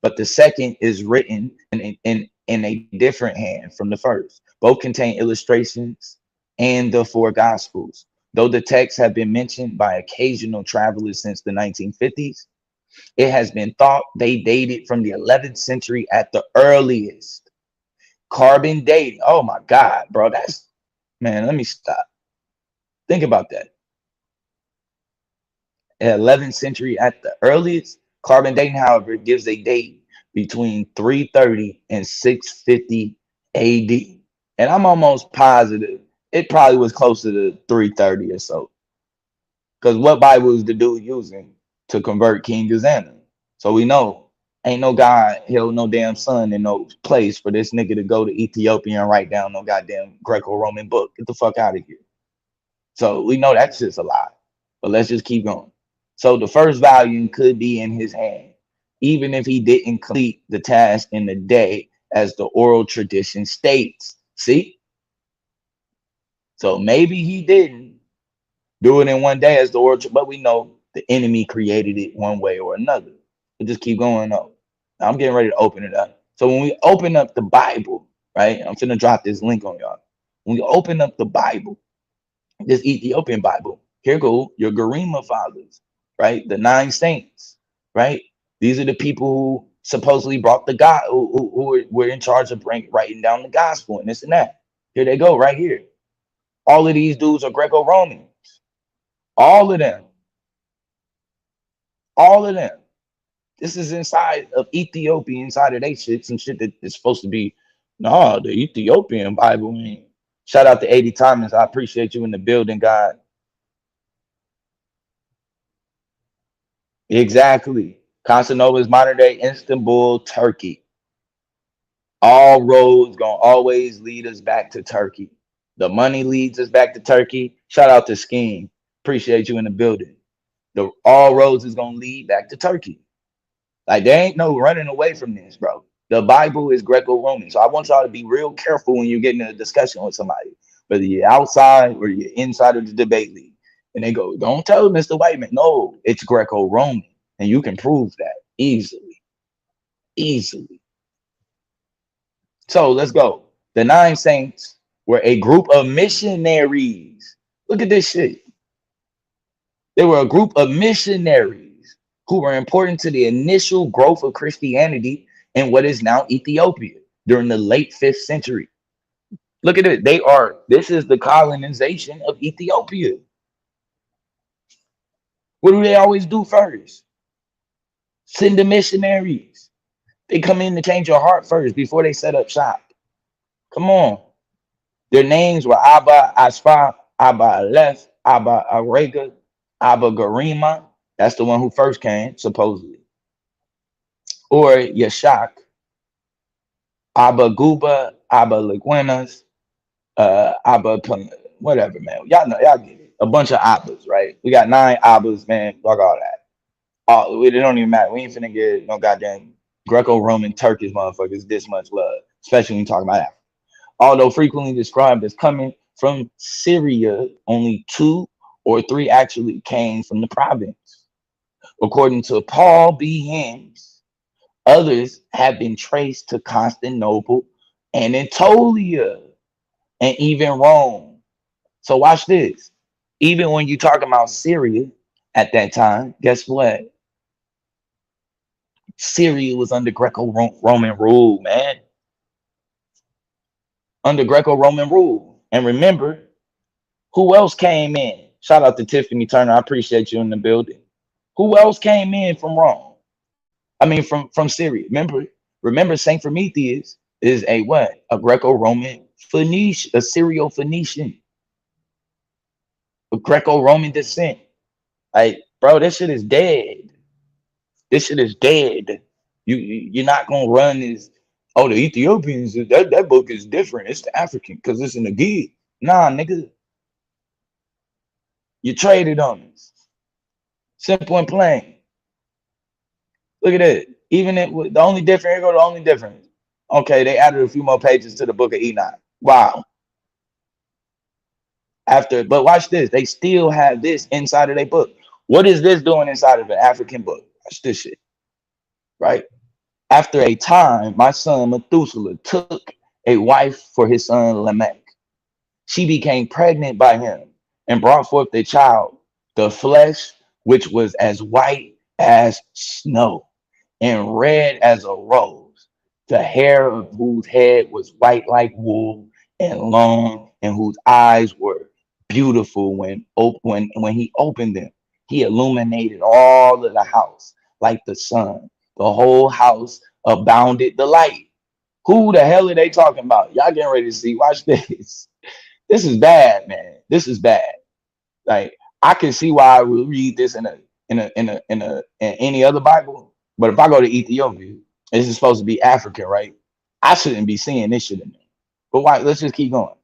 but the second is written in a different hand from the first. Both contain illustrations and the 4 Gospels. Though the texts have been mentioned by occasional travelers since the 1950s, it has been thought they dated from the 11th century at the earliest. Carbon dating. Oh my God, bro. Man, let me stop. Think about that. 11th century at the earliest. Carbon dating, however, gives a date between 330 and 650 AD. And I'm almost positive it probably was closer to 330 or so. Because what Bible is the dude using to convert King Gazana? So we know Ain't no God held no damn sun in no place for this nigga to go to Ethiopia and write down no goddamn Greco-Roman book. Get the fuck out of here. So we know that's just a lie. But let's just keep going. So the first volume could be in his hand, even if he didn't complete the task in the day, as the oral tradition states. See? So maybe he didn't do it in one day as the oral, but we know the enemy created it one way or another. We'll just keep going up. Now I'm getting ready to open it up. So when we open up the Bible, right? I'm finna drop this link on y'all. When we open up the Bible, this Ethiopian Bible, here go your Garima fathers, right? The 9 saints, right? These are the people who supposedly brought the God, who were in charge of writing down the gospel and this and that. Here they go, right here. All of these dudes are Greco-Roman. All of them. All of them. This is inside of Ethiopia, inside of they shit, some shit that is supposed to be, no, the Ethiopian Bible. Man. Shout out to 80 Thomas. I appreciate you in the building, God. Exactly. Constantinople is modern day Istanbul, Turkey. All roads gonna always lead us back to Turkey. The money leads us back to Turkey. Shout out to Scheme. Appreciate you in the building. The all roads is gonna lead back to Turkey. Like there ain't no running away from this, bro. The Bible is Greco-Roman. So I want y'all to be real careful when you get in a discussion with somebody, whether you're outside or you're inside of the debate league. And they go, don't tell Mr. Whiteman. No, it's Greco-Roman. And you can prove that easily. Easily. So let's go. The 9 saints were a group of missionaries. Look at this shit. They were a group of missionaries who were important to the initial growth of Christianity in what is now Ethiopia during the late 5th century. Look at it. This is the colonization of Ethiopia. What do they always do first? Send the missionaries. They come in to change your heart first before they set up shop. Come on. Their names were Abba Asfa, Abba Aleph, Abba Arega, Abba Garima. That's the one who first came, supposedly. Or Yashak, Abba Guba, Abba Leguinas, Abba, whatever, man. Y'all know, y'all get it. A bunch of Abbas, right? We got 9 Abbas, man. Fuck all that. It don't even matter. We ain't finna get no goddamn Greco-Roman Turkish motherfuckers this much love, especially when you talk about Africa. Although frequently described as coming from Syria, only 2 or 3 actually came from the province. According to Paul B. Hims, others have been traced to Constantinople and Anatolia and even Rome. So watch this. Even when you talk about Syria at that time, guess what? Syria was under Greco-Roman rule, man. Under Greco-Roman rule. And remember, who else came in? Shout out to Tiffany Turner. I appreciate you in the building. Who else came in from Rome? I mean, from Syria. Remember, Saint Prometheus is a what? A Greco-Roman Phoenician, a Syro-Phoenician, a Greco-Roman descent. Like, bro, this shit is dead. This shit is dead. You're not gonna run this. Oh, the Ethiopians, that book is different. It's the African because it's in the Gid. Nah, nigga. You traded on us. Simple and plain. Look at it. Even the only difference, here go the only difference. Okay, they added a few more pages to the book of Enoch. Wow. But watch this. They still have this inside of their book. What is this doing inside of the African book? Watch this shit. Right? After a time, my son Methuselah took a wife for his son Lamech. She became pregnant by him and brought forth a child, the flesh which was as white as snow and red as a rose, the hair of whose head was white like wool and long, and whose eyes were beautiful when he opened them. He illuminated all of the house like the sun. The whole house abounded the light. Who the hell are they talking about? Y'all getting ready to see. Watch this. This is bad, man. This is bad. Like I can see why I would read this in any other Bible, But if I go to Ethiopia, this is supposed to be African, right? I shouldn't be seeing this shit in there. But why? Let's just keep going.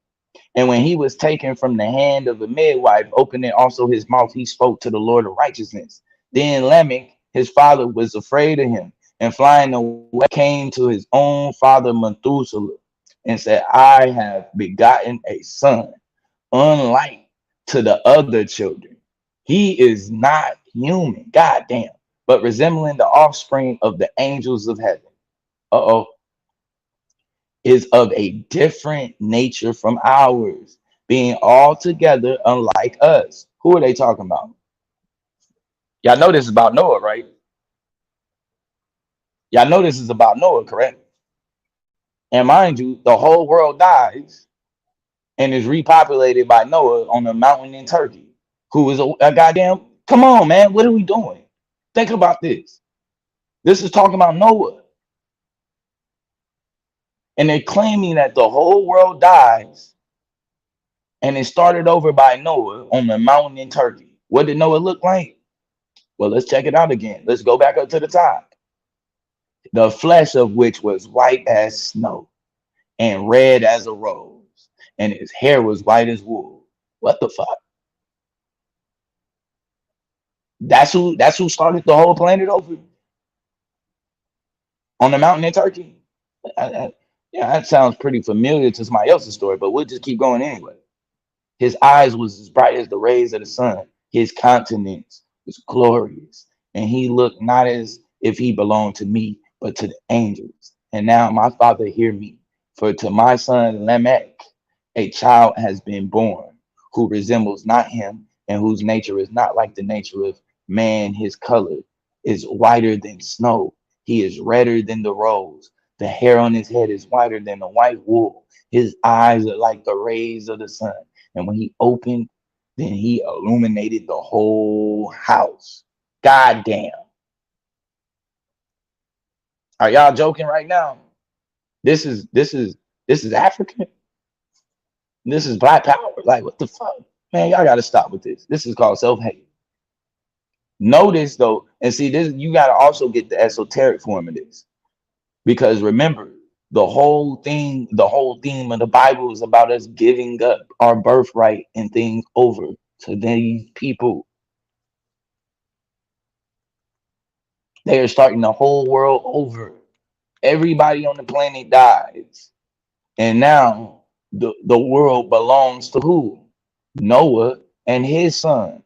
And when he was taken from the hand of the midwife, opening also his mouth, he spoke to the Lord of righteousness. Then Lamech, his father, was afraid of him, and flying away came to his own father Methuselah, and said, I have begotten a son, unlike to the other children. He is not human, goddamn, but resembling the offspring of the angels of heaven. Uh-oh. Is of a different nature from ours, being altogether unlike us. Who are they talking about? Y'all know this is about Noah, right? Y'all know this is about Noah, correct? And mind you, the whole world dies and is repopulated by Noah on a mountain in Turkey, who is a goddamn, come on, man, what are we doing? Think about this. This is talking about Noah. And they're claiming that the whole world dies and it started over by Noah on the mountain in Turkey. What did Noah look like? Well, let's check it out again. Let's go back up to the top. The flesh of which was white as snow and red as a rose, and his hair was white as wool. What the fuck? That's who started the whole planet over on the mountain in Turkey. Yeah, that sounds pretty familiar to somebody else's story, but we'll just keep going anyway. His eyes was as bright as the rays of the sun. His countenance was glorious, and he looked not as if he belonged to me, but to the angels. And now, my father, hear me, for to my son Lamech a child has been born, who resembles not him, and whose nature is not like the nature of man. His color is whiter than snow. He is redder than the rose. The hair on his head is whiter than the white wool. His eyes are like the rays of the sun. And when he opened, then he illuminated the whole house. God damn. Are y'all joking right now? This is African. This is black power. Like, what the fuck? Man, y'all gotta stop with this. This is called self-hate. Notice though, and see this, you gotta also get the esoteric form of this. Because remember, the whole theme of the Bible is about us giving up our birthright and things over to these people. They are starting the whole world over. Everybody on the planet dies. And now the world belongs to who? Noah and his son.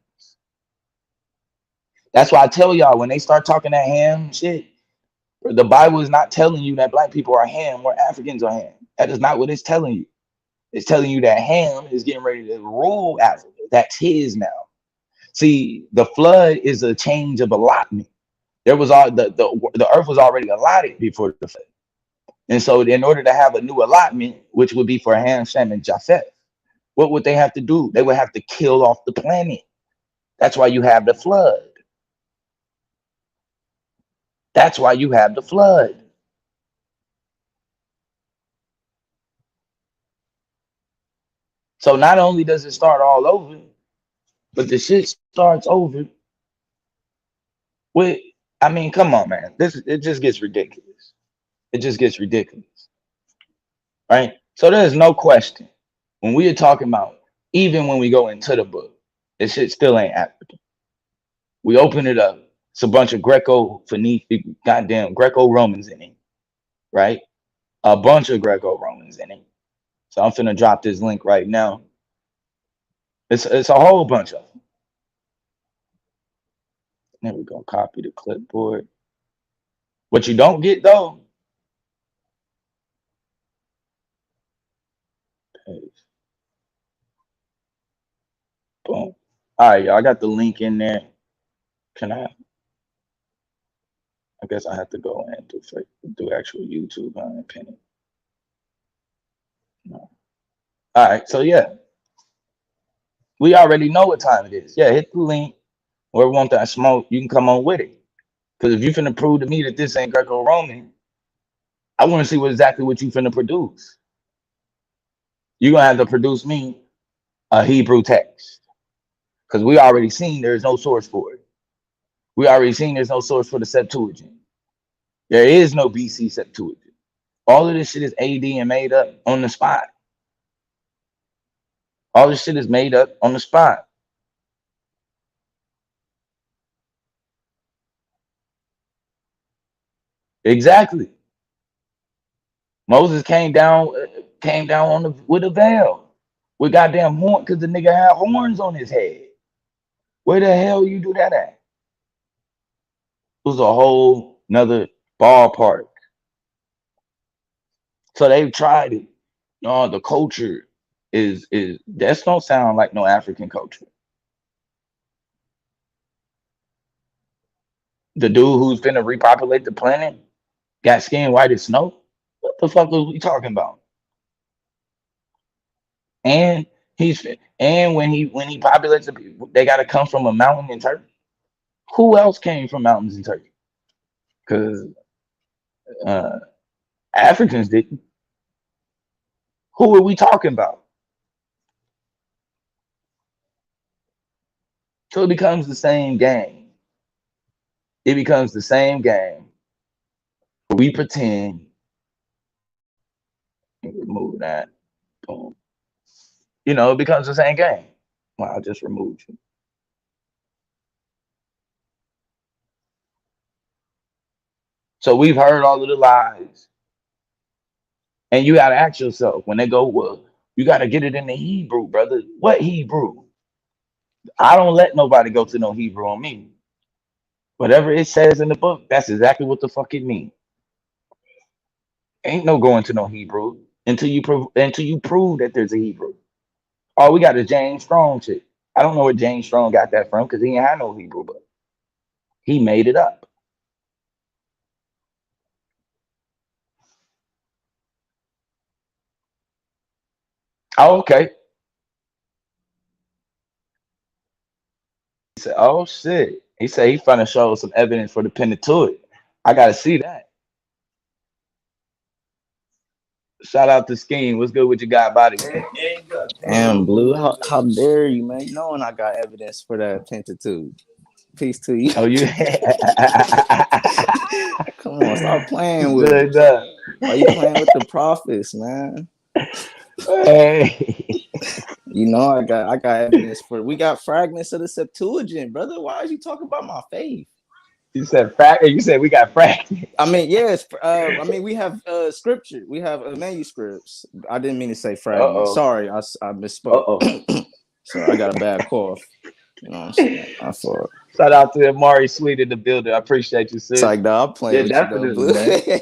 That's why I tell y'all, when they start talking that ham shit, the Bible is not telling you that black people are ham or Africans are ham. That is not what it's telling you. It's telling you that Ham is getting ready to rule Africa. That's his now. See, the flood is a change of allotment. There was all the earth was already allotted before the flood. And so in order to have a new allotment, which would be for Ham, Shem, and Japheth, what would they have to do? They would have to kill off the planet. That's why you have the flood. That's why you have the flood. So not only does it start all over, but the shit starts over with, I mean, come on, man. It just gets ridiculous. It just gets ridiculous. Right? So there's no question. When we are talking about, even when we go into the book, this shit still ain't African. We open it up. It's a bunch of goddamn Greco-Romans in it. Right? A bunch of Greco-Romans in it. So I'm finna drop this link right now. It's a whole bunch of them. There we go. Copy the clipboard. What you don't get though. Paste. Boom. All right, y'all. I got the link in there. Can I guess I have to go and do actual YouTube and pin it. No. All right, so yeah. We already know what time it is. Yeah, hit the link. Whoever want that smoke, you can come on with it. Because if you finna prove to me that this ain't Greco-Roman, I want to see exactly what you finna produce. You're gonna have to produce me a Hebrew text. Because we already seen there's no source for it. We already seen there's no source for the Septuagint. There is no BC Septuagint. All of this shit is AD and made up on the spot. All this shit is made up on the spot. Exactly. Moses came down on with a veil, with goddamn horn, because the nigga had horns on his head. Where the hell you do that at? It was a whole nother ballpark. So they've tried it. No, the culture is that don't sound like no African culture. The dude who's finna repopulate the planet got skin white as snow. What the fuck was we talking about? And when he populates the people, they gotta come from a mountain in Turkey. Who else came from mountains in Turkey? Because Africans didn't. Who are we talking about? So it becomes the same game. It becomes the same game. We pretend. Remove that. Boom. You know, it becomes the same game. Well, I just removed you. So we've heard all of the lies. And you got to ask yourself when they go, well, you got to get it in the Hebrew, brother. What Hebrew? I don't let nobody go to no Hebrew on me. Whatever it says in the book, that's exactly what the fuck it means. Ain't no going to no Hebrew until you prove that there's a Hebrew. All we got is James Strong shit. I don't know where James Strong got that from because he ain't had no Hebrew, but he made it up. Oh, okay. He said, oh shit. He said he's trying to show some evidence for the Pentateuch. I gotta see that. Shout out to Scheme. What's good with your guy body? Damn, Blue, how dare you, man? Knowing I got evidence for that Pentateuch. Peace to you. Oh, you Come on, stop playing with me. Why you playing with the prophets, man? Hey. You know I got evidence for it. We got fragments of the Septuagint, brother. Why is you talking about my faith? You said we got fragments. I mean, yes. I mean, we have scripture. We have manuscripts. I didn't mean to say fragments. Sorry, I misspoke. So I got a bad cough. You know what I'm saying? I thought. Shout out to Amari Sweet in the building. I appreciate you, sis. It's like, dog, I'm playing with definitely, you, man.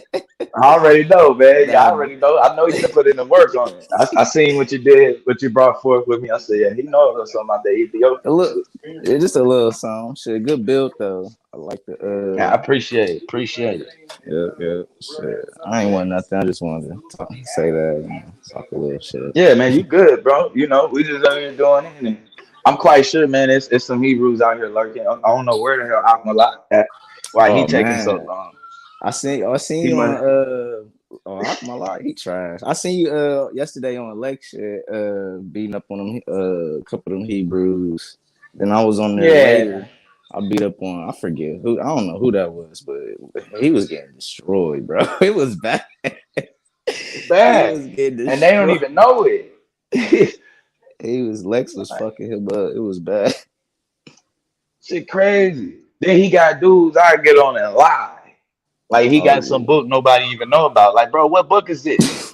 I already know, man. I already know. I know you put in the work on it. I seen what you did, what you brought forth with me. I said, yeah, he knows something about the Ethiopia. It's just a little song. Shit, good build though. I like the. Yeah, I appreciate it. Yeah. Shit. I ain't want nothing. I just wanted to say that. Talk a little shit. Yeah, man, you good, bro. You know, we just out here doing it. And I'm quite sure, man, it's some Hebrews out here lurking. I don't know where the hell Akmalak at. Why he taking so long? I seen you on Akmalak, he trash. I seen you yesterday on a lecture beating up on them a couple of them Hebrews. Then I was on there later. I beat up on, I forget who, I don't know who that was, but he was getting destroyed, bro. It was bad. Bad. Was getting destroyed. And they don't even know it. Lex was fucking him up. It was bad. Shit crazy. Then he got dudes I get on and lie. Like he got some book nobody even know about. Like, bro, what book is this?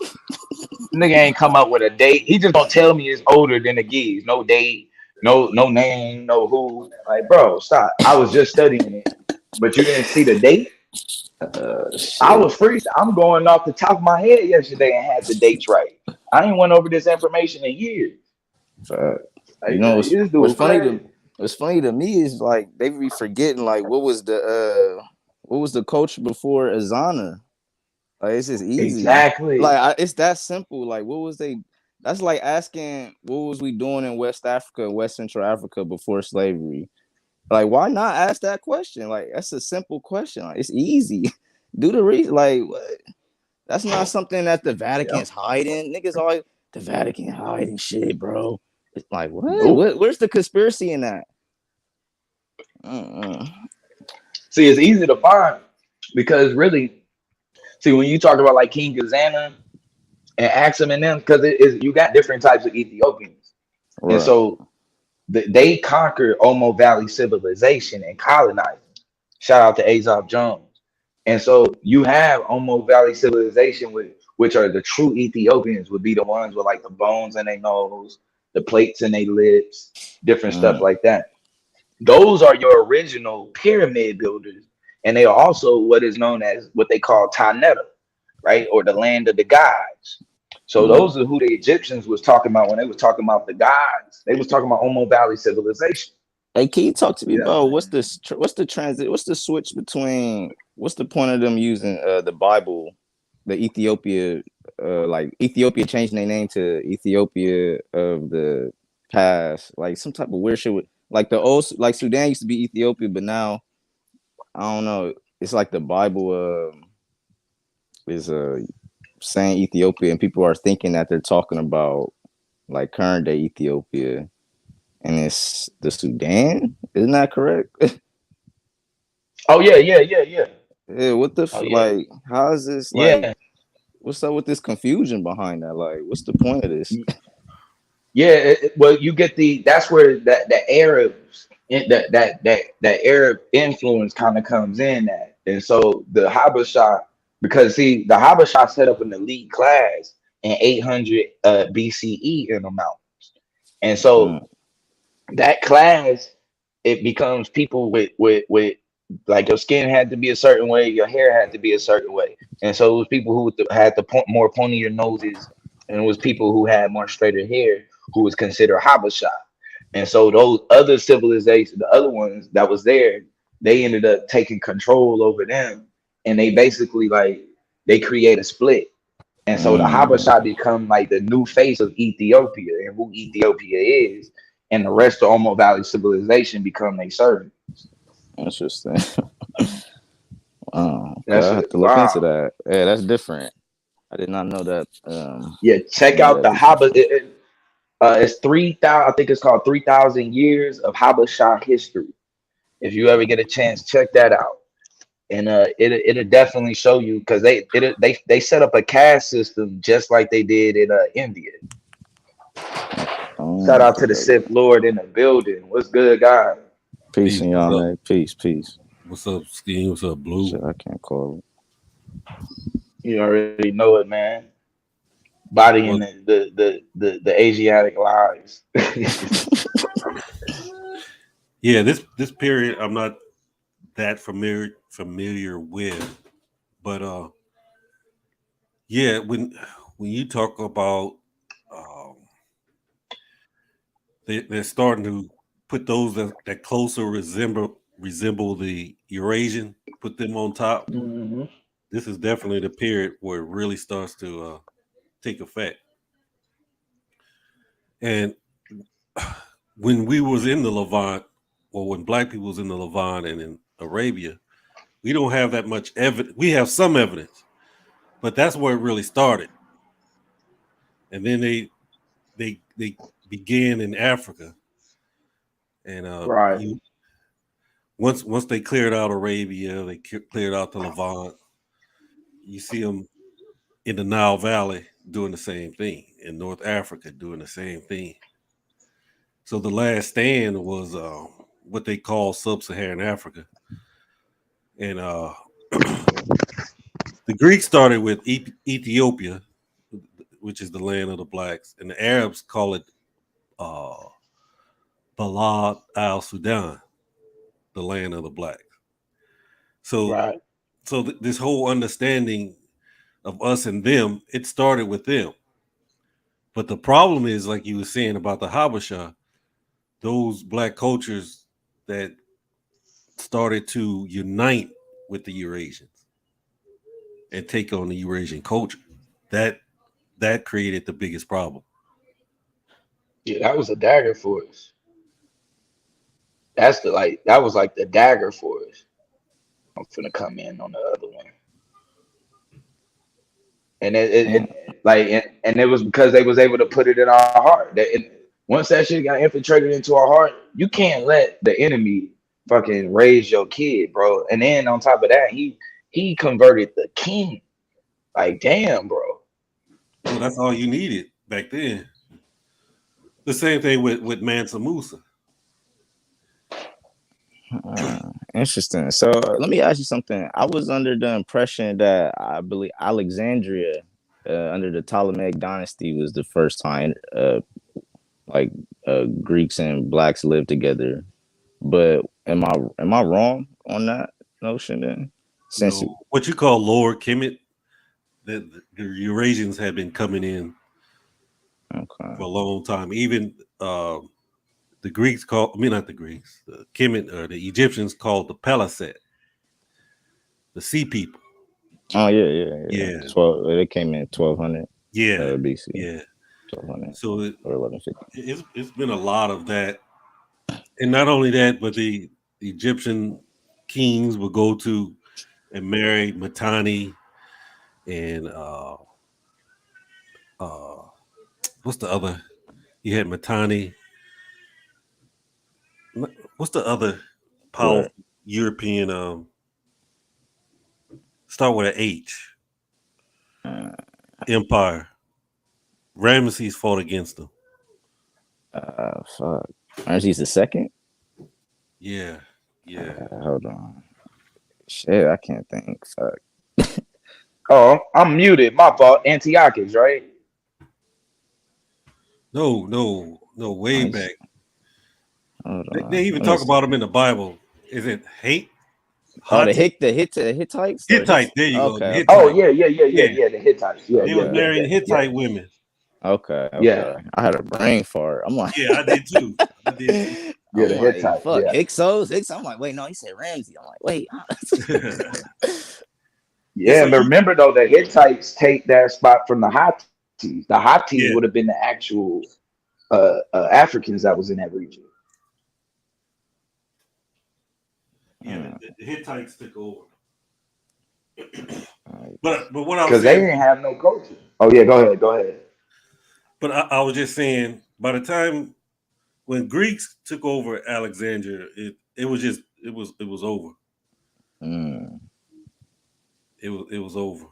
Nigga ain't come up with a date. He just gonna tell me it's older than the Gies. No date, no name, no who. Like, bro, stop. I was just studying it, but you didn't see the date. I was free. I'm going off the top of my head yesterday and had the dates right. I ain't went over this information in years. You know, what's funny to me is like they be forgetting like what was the culture before Azana? Like it's just easy. Exactly. Like it's that simple. Like what was they? That's like asking what was we doing in West Africa, West Central Africa before slavery? Like why not ask that question? Like that's a simple question. Like, it's easy. Do the reason. Like what? That's not something that the Vatican's hiding. Niggas always the Vatican hiding shit, bro. It's like what? Nope. Where's the conspiracy in that? See, it's easy to find because really See, when you talk about like King Kazana and Axum and them, because you got different types of Ethiopians, and Right. so they conquered Omo Valley civilization and colonized. Shout out to Azov Jones. And so you have Omo Valley civilization, which are the true Ethiopians, would be the ones with like the bones in their nose, the plates in their lips, different stuff Mm. like that. Those are your original pyramid builders, and they are also what is known as what they call Taneta, right, or the land of the gods. So Mm. those are who the Egyptians was talking about when they was talking about the gods. They was talking about Omo Valley civilization. Hey, can you talk to me You know what I'm about saying? what's the transit? What's the switch between? What's the point of them using the Bible, the Ethiopia, like Ethiopia changing their name to Ethiopia of the past, like some type of weird shit with like the old like Sudan used to be Ethiopia, but now I don't know. It's like the Bible is saying Ethiopia, and people are thinking that they're talking about like current day Ethiopia, and it's the Sudan. Isn't that correct? Oh yeah, yeah, yeah, yeah. Yeah, what the Oh yeah, like? How is this like? yeah, What's up with this confusion behind that? Like, what's the point of this? yeah. Well, you get that's where the Arabs that Arab influence kind of comes in at, and so the Habasha, because see the Habasha set up an elite class in 800 BCE in the mountains, and so Mm, that class, it becomes people with like your skin had to be a certain way, your hair had to be a certain way, and so it was people who had the more pointier noses, and it was people who had more straighter hair who was considered Habasha. And so those other civilizations, the other ones that was there, they ended up taking control over them, and they basically like they create a split. And so the mm, Habasha become like the new face of Ethiopia and who Ethiopia is, and the rest of Omo Valley civilization become their servant. interesting. Oh, okay, That's I have it. to look into Wow. that. Yeah, that's different. I did not know that. Yeah, check Yeah, out that the this is Habasha. It's 3,000. I think it's called 3,000 years of Habasha history. If you ever get a chance, check that out. And it'll definitely show you because they set up a caste system just like they did in India. Shout out to the okay. Sith Lord in the building. What's good, guys? Peace Peace. in What's y'all, up? man. Peace, peace. What's up, Scheme? What's up, Blue? Shit, I can't call You already know it, man. Body in Well, the Asiatic lies. yeah, this period I'm not that familiar with, but yeah, when you talk about um, they're starting to put those that closer resemble the Eurasian, put them on top. Mhm. This is definitely the period where it really starts to take effect. And when we was in the Levant, or when black people was in the Levant and in Arabia, we don't have that much evidence. We have some evidence, but that's where it really started. And then they began in Africa, and Right. you once they cleared out Arabia, they cleared out the Levant. You see them in the Nile Valley doing the same thing, in North Africa doing the same thing. So the last stand was what they call sub-Saharan Africa, and the Greeks started with Ethiopia, which is the land of the blacks, and the Arabs call it uh, Balad al Sudan, the land of the blacks. So, Right. this whole understanding of us and them, it started with them. But the problem is, like you were saying about the Habesha, those black cultures that started to unite with the Eurasians and take on the Eurasian culture. That that created the biggest problem. Yeah, that was a dagger for us. That's the like that was like the dagger for us. I'm finna come in on the other one. And it. like and it was because they was able to put it in our heart. Once that shit got infiltrated into our heart, you can't let the enemy fucking raise your kid, bro. And then on top of that, he converted the king. Like, damn, bro. Well, that's all you needed back then. The same thing with Mansa Musa. Interesting. So let me ask you something. I was under the impression that I believe Alexandria, under the Ptolemaic dynasty, was the first time like Greeks and blacks lived together. But am I wrong on that notion then? Since No, what you call Lower Kemet, the Eurasians have been coming in okay, for a long time. Even the Greeks not the Greeks, the Kemet or the Egyptians called the Paliset, the sea people. oh yeah. Yeah, 12. They came in 1200 yeah, BC. yeah. 1200 So or 1150. it's been a lot of that, and not only that, but the Egyptian kings would go to and marry Mitanni and what's the other? You had Mitanni. What's the other powerful What? European start with an H empire? Ramesses fought against them. Fuck. Ramses the second. Yeah. Hold on. Shit, I can't think. Fuck. Oh, I'm muted. My fault. Antiochus, right? No. Way Nice. back. Hold on. They even talk about them in the Bible. Is it hate? Oh, the Hittites. Hittite. There you go. Okay. Hittite. Oh, yeah. The Hittites. Yeah, They was marrying Hittite women. Okay. Yeah. I had a brain fart. I'm like, Yeah, I did too. Yeah, I'm the like, Hittites. fuck, Yeah. Hyksos. I'm like, wait, no, he said Ramsey. I'm like, wait. Yeah, So but remember though, the Hittites take that spot from the Hotties. The Hotties would have been the actual Africans that was in that region. Yeah, the Hittites took over. But what I was Because they saying, didn't have no culture. Oh yeah, go ahead. but I was just saying, by the time when Greeks took over Alexandria, it was over. Mm. It was over.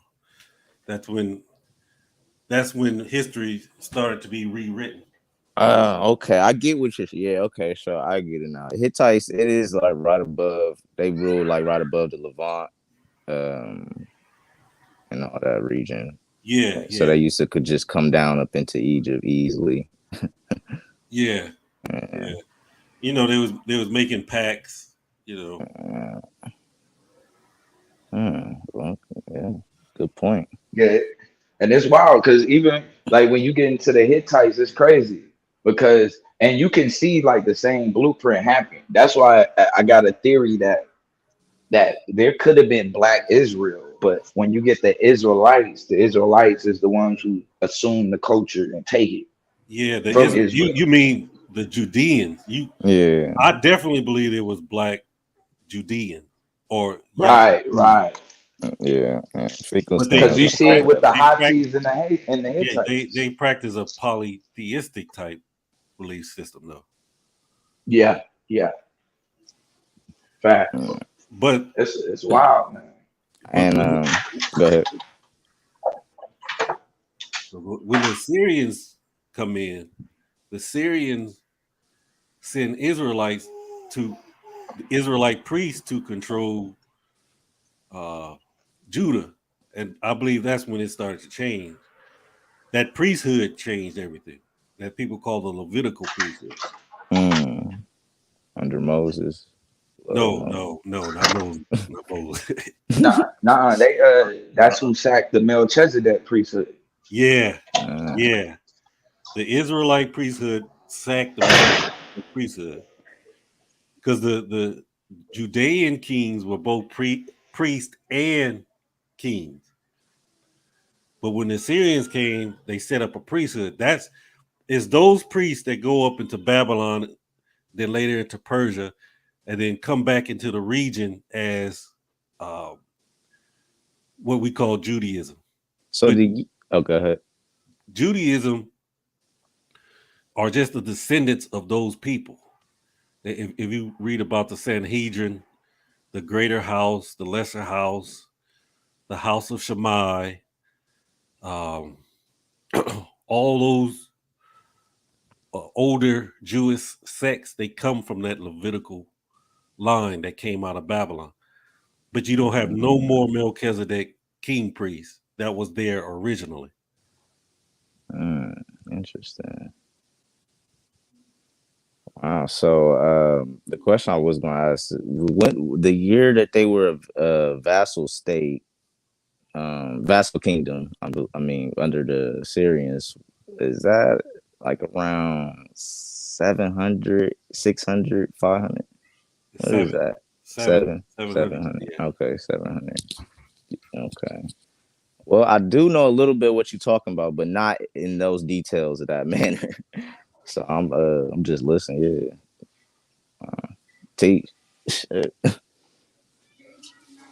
That's when history started to be rewritten. Okay, I get what you're. Yeah, okay, so I get it now. Hittites, it is like right above. They rule like right above the Levant, and all that region. Yeah. So they used to could just come down up into Egypt easily. Yeah. You know, they was making pacts. You know. Well, yeah, good point. Yeah, and it's wild because even like when you get into the Hittites, it's crazy because and you can see like the same blueprint happen. That's why I got a theory that there could have been Black Israel, but when you get the Israelites is the ones who assume the culture and take it Yeah, from Israel. you mean the Judeans? Yeah. I definitely believe it was Black Judean or Right. Yeah. But they Because you see it with the practice, Hotties and the Hittites. they practice a polytheistic type belief system though. Yeah. Fact. But It's wild, man. And go ahead. when the Syrians come in, the Syrians send Israelite priests to control Judah, and I believe that's when it started to change. That priesthood changed everything. That people call the Levitical priesthood. Under Moses. No, not Moses. Nah. They that's who sacked the Melchizedek priesthood. Yeah. The Israelite priesthood sacked the priesthood because the Judean kings were both priest and kings. But when the Syrians came, they set up a priesthood. It's those priests that go up into Babylon, then later into Persia, and then come back into the region as what we call Judaism. So go ahead. Judaism are just the descendants of those people. If you read about the Sanhedrin, the greater house, the lesser house, the house of Shammai, Um, all those older Jewish sects, they come from that Levitical line that came out of Babylon. But you don't have no more Melchizedek king priest that was there originally. Interesting. Wow. So the question I was going to ask, when the year that they were a vassal state, vassal kingdom, I mean, under the Syrians, is that like around 700, 600, 500? What is that? 700. 700. Yeah. Okay, 700. Okay. Well, I do know a little bit what you're talking about, but not in those details of that manner. So I'm just listening. Yeah. Teach.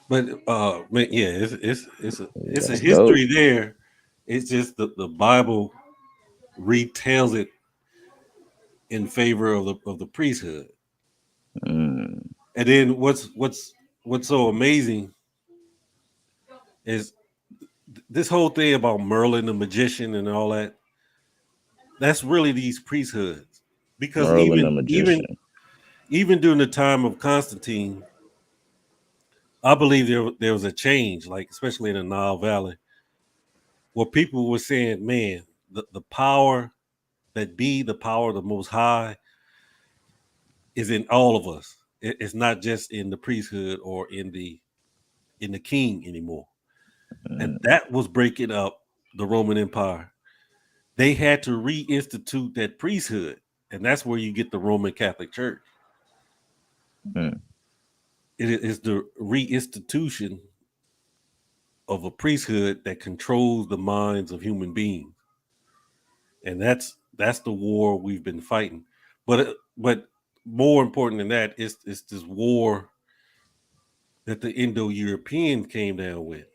But man, yeah, it's a That's dope. history there. It's just the Bible retells it in favor of the priesthood. Mm, And then what's so amazing is this whole thing about Merlin the magician and all that. That's really these priesthoods, because Merlin the even during the time of Constantine, I believe there was a change, like especially in the Nile Valley, where people were saying, "Man, the power the power of the Most High, is in all of us. It's not just in the priesthood or in the king anymore." And that was breaking up the Roman Empire. They had to reinstitute that priesthood, and that's where you get the Roman Catholic Church. Mm, It is the reinstitution of a priesthood that controls the minds of human beings, and that's the war we've been fighting. But more important than that is this war that the Indo-Europeans came down with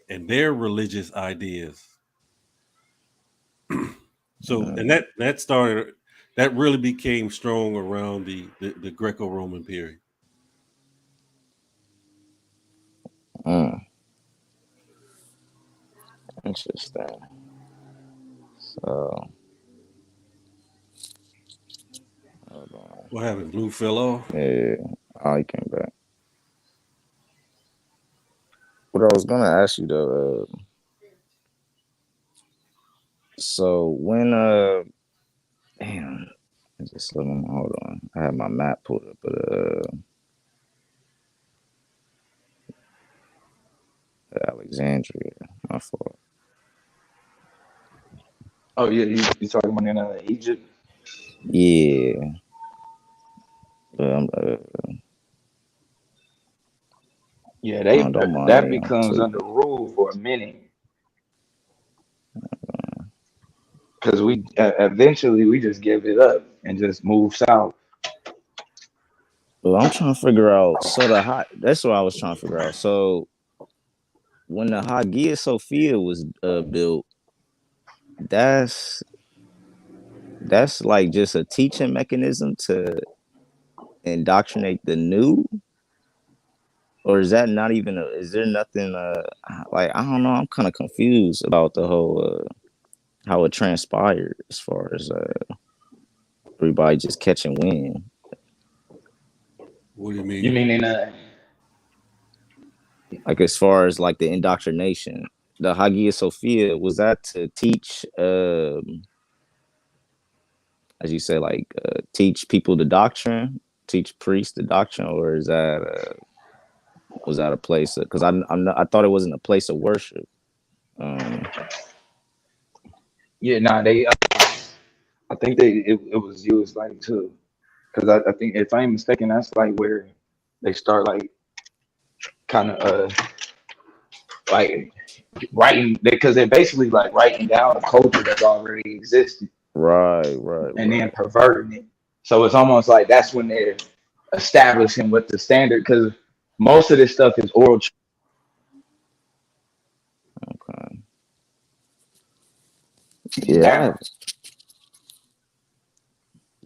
and their religious ideas. So, and that really became strong around the Greco-Roman period. mm. Interesting. So, hold on. What happened? Blue fell off. Yeah. Oh, he came back. What I was gonna ask you though, so when damn, just let me hold on. I have my map pulled up, but Alexandria, my fault. Oh yeah, you talking about in Egypt? Yeah, Yeah, don't mind that me. I'm becomes under tweaking. rule for a minute because we eventually we just give it up and just move south. Well, I'm trying to figure out. So that's what I was trying to figure out. So when the Hagia Sophia was built, that's like just a teaching mechanism to indoctrinate the new, or is that not even is there nothing like, I don't know, I'm kind of confused about the whole how it transpired as far as everybody just catching wind. What do you You mean? mean in Like as far as like the indoctrination, the Hagia Sophia, was that to teach as you say, like teach people the doctrine, teach priests the doctrine, or is that was that a place? Because I thought it wasn't a place of worship. Um, yeah, nah, they I think it was used like to because I think if I'm mistaken, that's like where they start like kind of like writing because they're basically like writing down a culture that's already existed and then right. perverting it. So it's almost like that's when they're establishing what the standard because most of this stuff is oral. Okay. Down.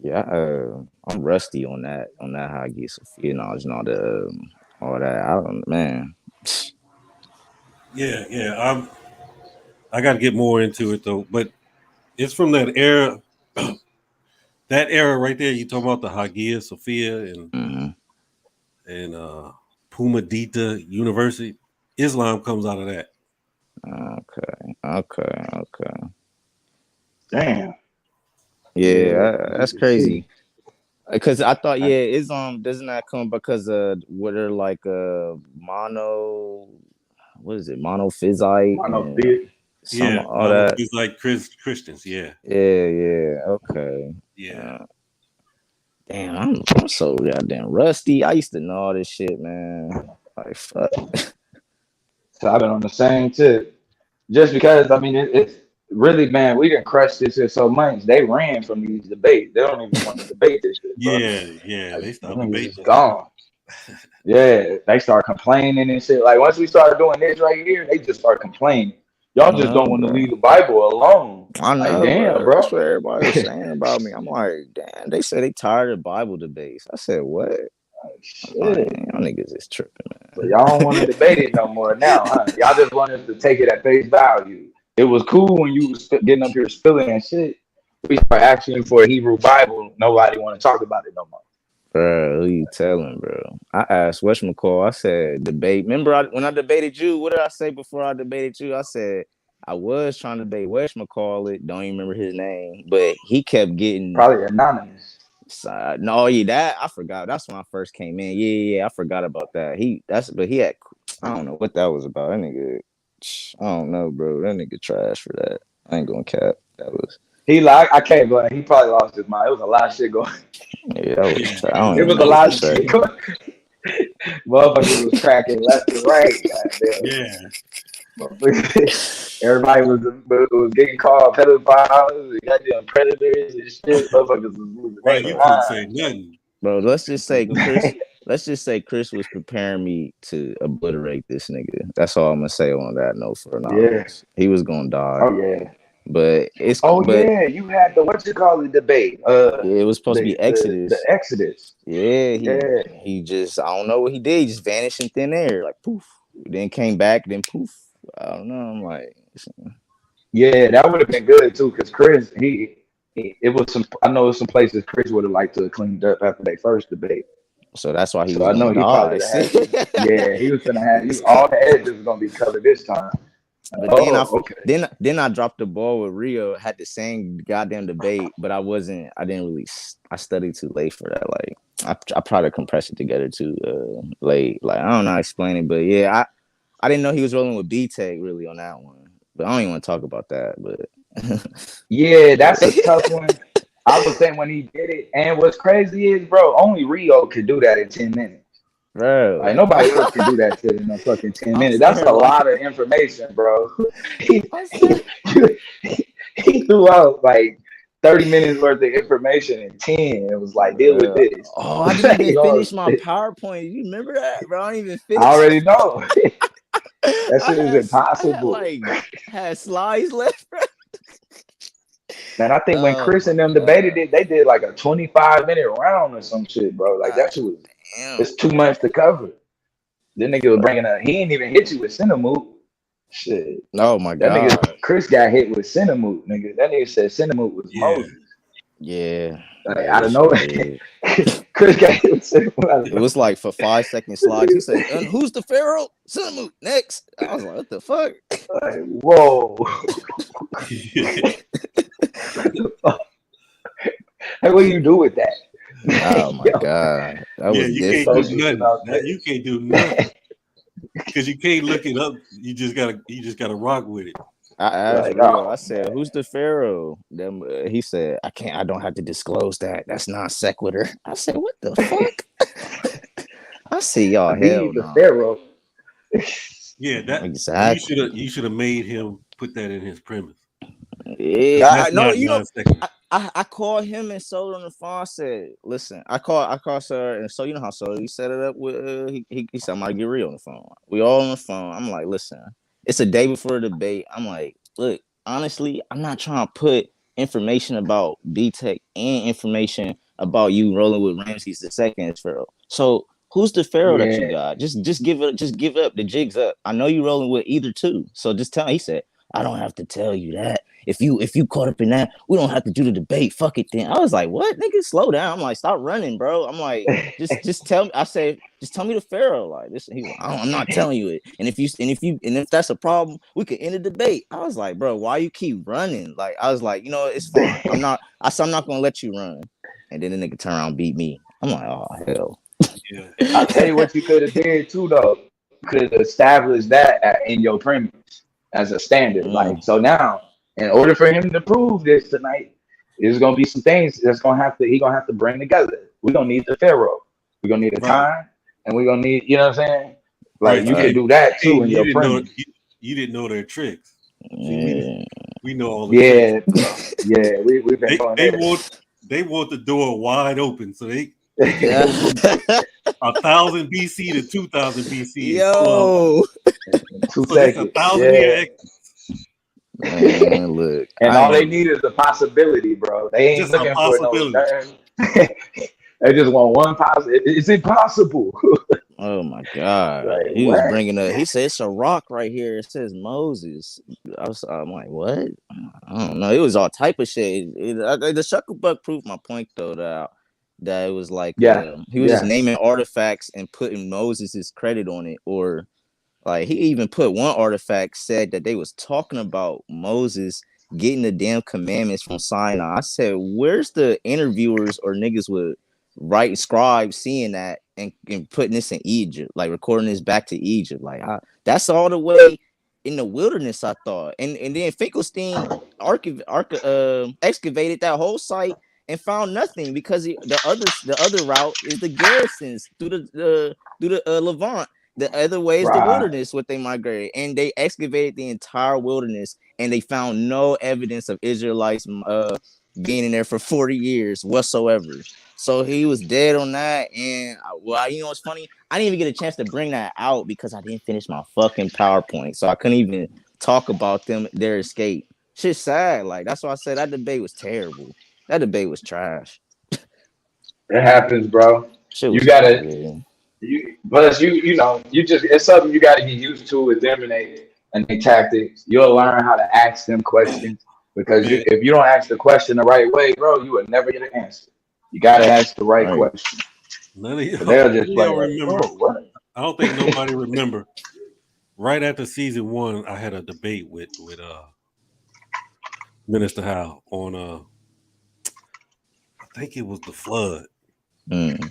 Yeah, yeah. I'm rusty on that Hagia Sophia knowledge and all that. I don't, man. Yeah, yeah. I got to get more into it though. But it's from that era. That era right there. You talking about the Hagia Sophia and Pumadita University. Islam comes out of that. Okay. Damn. That's crazy. Because I thought, Islam doesn't that come because of what are like monophysite? All that. He's like Christians. Yeah. Okay. Yeah. Damn, I'm so goddamn rusty. I used to know all this shit, man. Like fuck. So I've been on the same tip. Just because, I mean, it's really, man, we didn't crush this shit so much. They ran from these debates. They don't even want to debate this shit, bro. Yeah. They stopped debating. Gone. Yeah, they start complaining and shit. Like, once we started doing this right here, they just start complaining. Y'all just don't want to leave the Bible alone. I know, like, damn, bro. That's what everybody was saying about me. I'm like, damn, they said they tired of Bible debates. I said, what? Shit. Y'all niggas is tripping, man. But y'all don't want to debate it no more now, huh? Y'all just want us to take it at face value. It was cool when you was getting up here spilling and shit. We start asking for a Hebrew Bible. Nobody want to talk about it no more. Bro, who you telling, bro? I asked whatchamacall. I said, debate. Remember when I debated you? What did I say before I debated you? I said I was trying to debate whatchamacall. Don't even remember his name, but he kept getting probably anonymous. That I forgot. That's when I first came in. Yeah, I forgot about that. But he had, I don't know what that was about. That nigga, I don't know, bro. That nigga trash for that. I ain't gonna cap. That was. I can't blame. He probably lost his mind. It was a lot of shit going. Yeah, that was. It was a lot of shit going. Motherfuckers was cracking left and right. Everybody was getting called pedophiles, goddamn predators and shit. Motherfuckers was losing. Right, you couldn't say nothing, bro. Let's just say Chris was preparing me to obliterate this nigga. That's all I'm gonna say on that note for now. Yeah. He was gonna die. Oh yeah. But it's you had the debate. It was supposed to be Exodus. The Exodus. Yeah, he just, I don't know what he did. He just vanished in thin air, like poof. Then came back, then poof. I don't know. I'm like, yeah, that would have been good too, because Chris, it was some. I know some places Chris would have liked to have cleaned up after their first debate. So that's why he was. I know he probably had. He was gonna have all the edges was gonna be covered this time. But then I dropped the ball with Rio. Had the same goddamn debate, but I didn't really. I studied too late for that. Like I probably compressed it together too late. Like I don't know how to explain it, but yeah, I didn't know he was rolling with B-Tech really on that one. But I don't even want to talk about that. But yeah, that's a tough one. I was saying when he did it, and what's crazy is, bro, only Rio could do that in 10 minutes. Bro, like nobody else can do that shit in a fucking 10 minutes. That's a lot of information, bro. He threw out like 30 minutes worth of information in 10. It was like, deal with this. Oh, I didn't even finish my PowerPoint. You remember that, bro? I didn't even finish. I already know. That shit is impossible. Had slides left, bro. Man, I think when Chris and them debated it, they did like a 25-minute round or some shit, bro. Like that shit was. It's too much to cover. Then nigga was bringing up. He ain't even hit you with Cinnamon. Shit. Oh my god. That nigga Chris got hit with Cinnamon, nigga. That nigga said Cinnamon was Moses. Yeah. Like, I don't know. Chris got hit with Cinnamon. It was like for 5-second slides. He said, "And who's the Pharaoh? Cinnamon next." I was like, "What the fuck?" Like, whoa. Hey, what do you do with that? Oh my god, that was different. You can't do nothing because you can't look it up. You just gotta rock with it. I asked Rio, I said, "Who's the Pharaoh?" Then he said, I don't have to disclose that. That's non sequitur." I said, "What the fuck?" I see y'all hell the Pharaoh. Yeah, that exactly. You should have made him put that in his premise. Yeah, I know. You know, I called him and Soda on the phone. I said, "Listen, I called Sir, and so you know how Soda he set it up with he said I'm gonna get Rio on the phone. We all on the phone. I'm like, listen, it's a day before the debate. I'm like, look, honestly, I'm not trying to put information about B-Tech and information about you rolling with Ramses the second as Pharaoh. So who's the Pharaoh that you got? Just give it up. The jig's up. I know you rolling with either two. So just tell me." He said, I don't have to tell you that. If you caught up in that, we don't have to do the debate. Fuck it then. I was like, what, nigga? Slow down. I'm like, stop running, bro. I'm like, just tell me. I said, just tell me the Pharaoh. Like this. I'm not telling you it. And if that's a problem, we could end the debate. I was like, bro, why you keep running? Like I was like, it's fine. I said I'm not gonna let you run. And then the nigga turn around and beat me. I'm like, oh hell. Yeah. I'll tell you what you could have did too, though. Could establish that in your premise as a standard. Like, so now, in order for him to prove this tonight, there's gonna be some things he gonna have to bring together. We're gonna need the Pharaoh. We're gonna need a time, and we're gonna need, you know what I'm saying? Like you could do that too in your premise. You didn't know their tricks. See, we know all the tricks. Yeah, we've been doing that. They want the door wide open, so they can go from 1000 BC to 2000 BC. Yo, 2 so seconds. 1,000 year Man, look, and all they need is a possibility, bro. They ain't just looking for no. They just want one positive. It's impossible. Oh my God! Like, he what? was bringing up. He said it's a rock right here. It says Moses. I'm like, what? I don't know. It was all type of shit. The Shucklebuck proved my point though that it was like, he was just naming artifacts and putting Moses's credit on it, or like he even put one artifact said that they was talking about Moses getting the damn commandments from Sinai. I said, where's the interviewers or niggas with writing scribes seeing that and putting this in Egypt, like recording this back to Egypt? Like that's all the way in the wilderness, I thought. And then Finkelstein excavated that whole site and found nothing, because the other route is the garrisons through the Levant. The other way is the wilderness, what they migrated, and they excavated the entire wilderness, and they found no evidence of Israelites being in there for 40 years whatsoever. So he was dead on that. And what's funny? I didn't even get a chance to bring that out because I didn't finish my fucking PowerPoint, so I couldn't even talk about their escape. Shit's sad. Like that's why I said that debate was terrible. That debate was trash. It happens, bro. You gotta. It's something you got to get used to with them and their tactics. You'll learn how to ask them questions, because if you don't ask the question the right way, bro, you will never get an answer. You got to ask the right question. None of y'all, they'll just remember. What? I don't think nobody remember. Right after season 1, I had a debate with Minister Howe on I think it was the flood. Mm.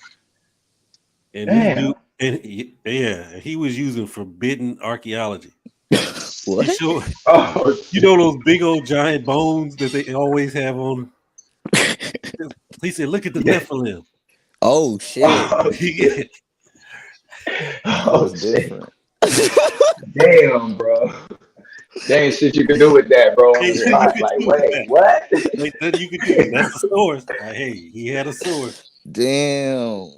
And this dude, he was using forbidden archaeology. What? You know those big old giant bones that they always have on them? He said, "Look at the Nephilim." Oh shit! Different. Damn, bro. Damn shit you can do with that, bro. Like, wait, what? Like, you could do that's a source. Like, hey, he had a source. Damn.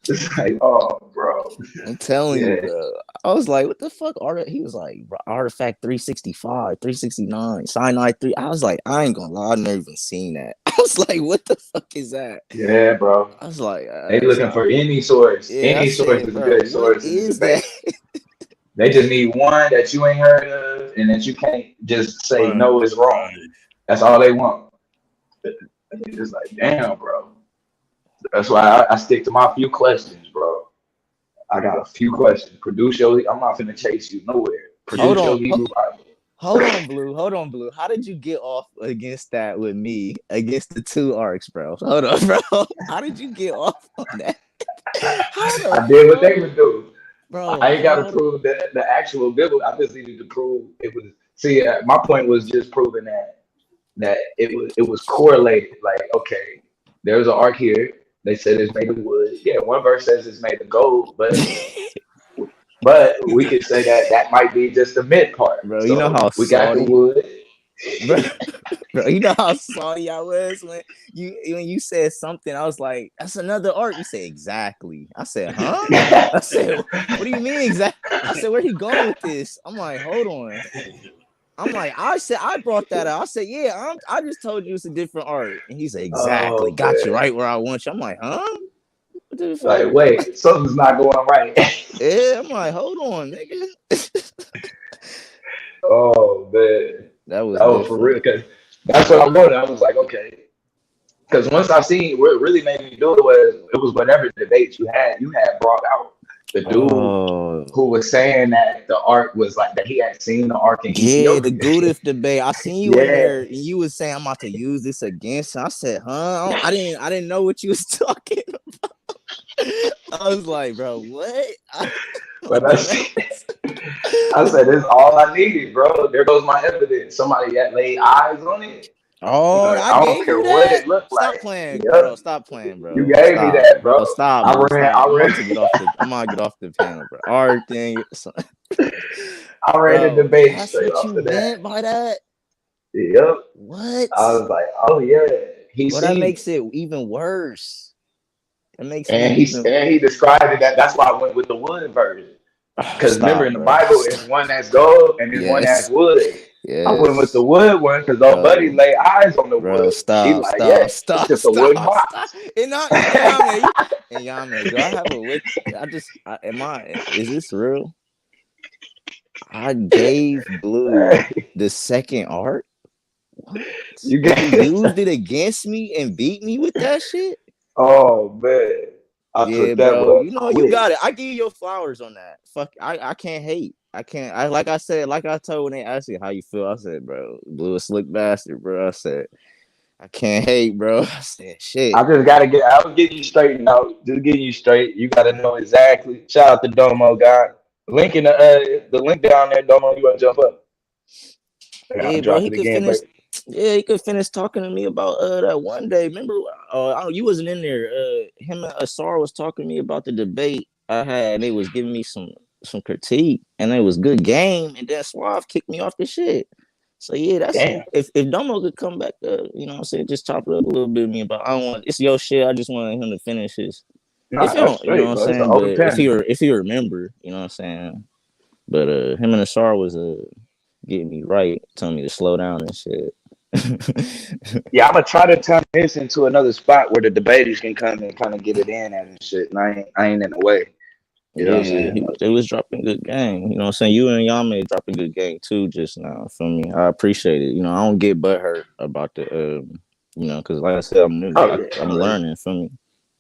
It's like, oh, bro. I'm telling you, bro. I was like, what the fuck? He was like, Artifact 365, 369, Sinai 3. I was like, I ain't gonna lie, I've never even seen that. I was like, what the fuck is that? Yeah, bro. I was like, they looking for any source. Any source is a good source. What is that? They just need one that you ain't heard of and that you can't just say no, it's wrong. That's all they want. It's just like, damn, bro. That's why I stick to my few questions, bro. I got a few questions. I'm not finna chase you nowhere. Hold on, Blue. How did you get off against that with me against the 2 arcs, bro? Hold on, bro. How did you get off on that? I did what they would do. Bro, I ain't got to prove the actual biblical. I just needed to prove it was. See, my point was just proving that it was correlated. Like, okay, there's an ark here. They said it's made of wood. Yeah, one verse says it's made of gold, but we could say that might be just the mid part. Bro, you know how we got the wood. Bro, you know how salty I was when you said something. I was like, "That's another arc." You said exactly. I said, "Huh?" I said, "What do you mean exactly?" I said, "Where he going with this?" I'm like, "Hold on." I'm like, I brought that out. I said, "Yeah, I just told you it's a different art." And he said, "Exactly, got you right where I want you." I'm like, "Huh?" Like, wait, something's not going right. Yeah, I'm like, hold on, nigga. Oh man, That was that was for real. different. Because that's what I wanted. I was like, okay. Because once I seen what really made me do it was whatever debates you had brought out the dude Oh, who was saying that the ark was like that he had seen the ark in yeah, the Ethiopia. Gudif debate. I seen you in Yeah, there, and you was saying I'm about to use this against him. I said, huh? I didn't know what you was talking about. I was like, bro, what? but What I, the said- I mess? said, "This is all I needed, bro. There goes my evidence. Somebody that laid eyes on it. Oh, I I don't gave care you what that. it looked Stop like. playing, bro. Yep, Stop playing, you bro. gave me Stop, that, bro. bro. Stop, I bro. ran, Stop. I ran, I'm about to get off the panel, bro. All right, thing, I ran the bro. debate That's straight what off you of that. meant by that. Yep. What? I was like, oh yeah, he Well, that seen it. makes it even worse. It makes it And even. he described it that's why I went with the wood version. Because remember Stop, in the bro. Bible, it's one that's gold and there's one that's Yes, wood. I went with the yes, wood one because old buddy bro. lay eyes on the Bro, wood. He stop, like, yeah, stop, it's stop, just a wooden stop, stop. box. And Yame, do I have a wick? Is this real? I gave Blue the second art. What? You And he get used it against me and beat me with that shit? oh man. I Yeah, took that bro. one You know, you quick. got it. I give you your flowers on that. Fuck, I can't hate. I can't. Like I said, like I told when they asked you how you feel, I said, bro, Blue a slick bastard, bro. I said, I can't hate, bro. I said, shit. I just gotta I was getting you straight now. Just getting you straight. You gotta know exactly. Shout out to Domo guy. Link in the link down there, Domo, you wanna jump up? I'll Yeah, bro. drop He it could again, finish. but Yeah, he could finish talking to me about that one day. Remember, you wasn't in there. Him and Asar was talking to me about the debate I had. And they was giving me some critique, and it was good game. And then Suave kicked me off the shit. So yeah, that's damn. if Domo could come back, you know what I'm saying, just chop it up a little bit with me about. I don't want it's your shit. I just wanted him to finish his. If Nah, you that's don't, you know what straight, I'm bro. It's an saying. open But panel. if you remember, you know what I'm saying. But him and Asar was getting me right, telling me to slow down and shit. Yeah, I'm gonna try to turn this into another spot where the debaters can come and kind of get it in at and shit. And I ain't in the way. You know what I'm Yeah, saying? they was dropping good game. You know what I'm saying? You and Yame dropping good game too just now. For me, I appreciate it. You know, I don't get butthurt about the, you know, because like I said, I'm new. Oh yeah, I'm learning from me.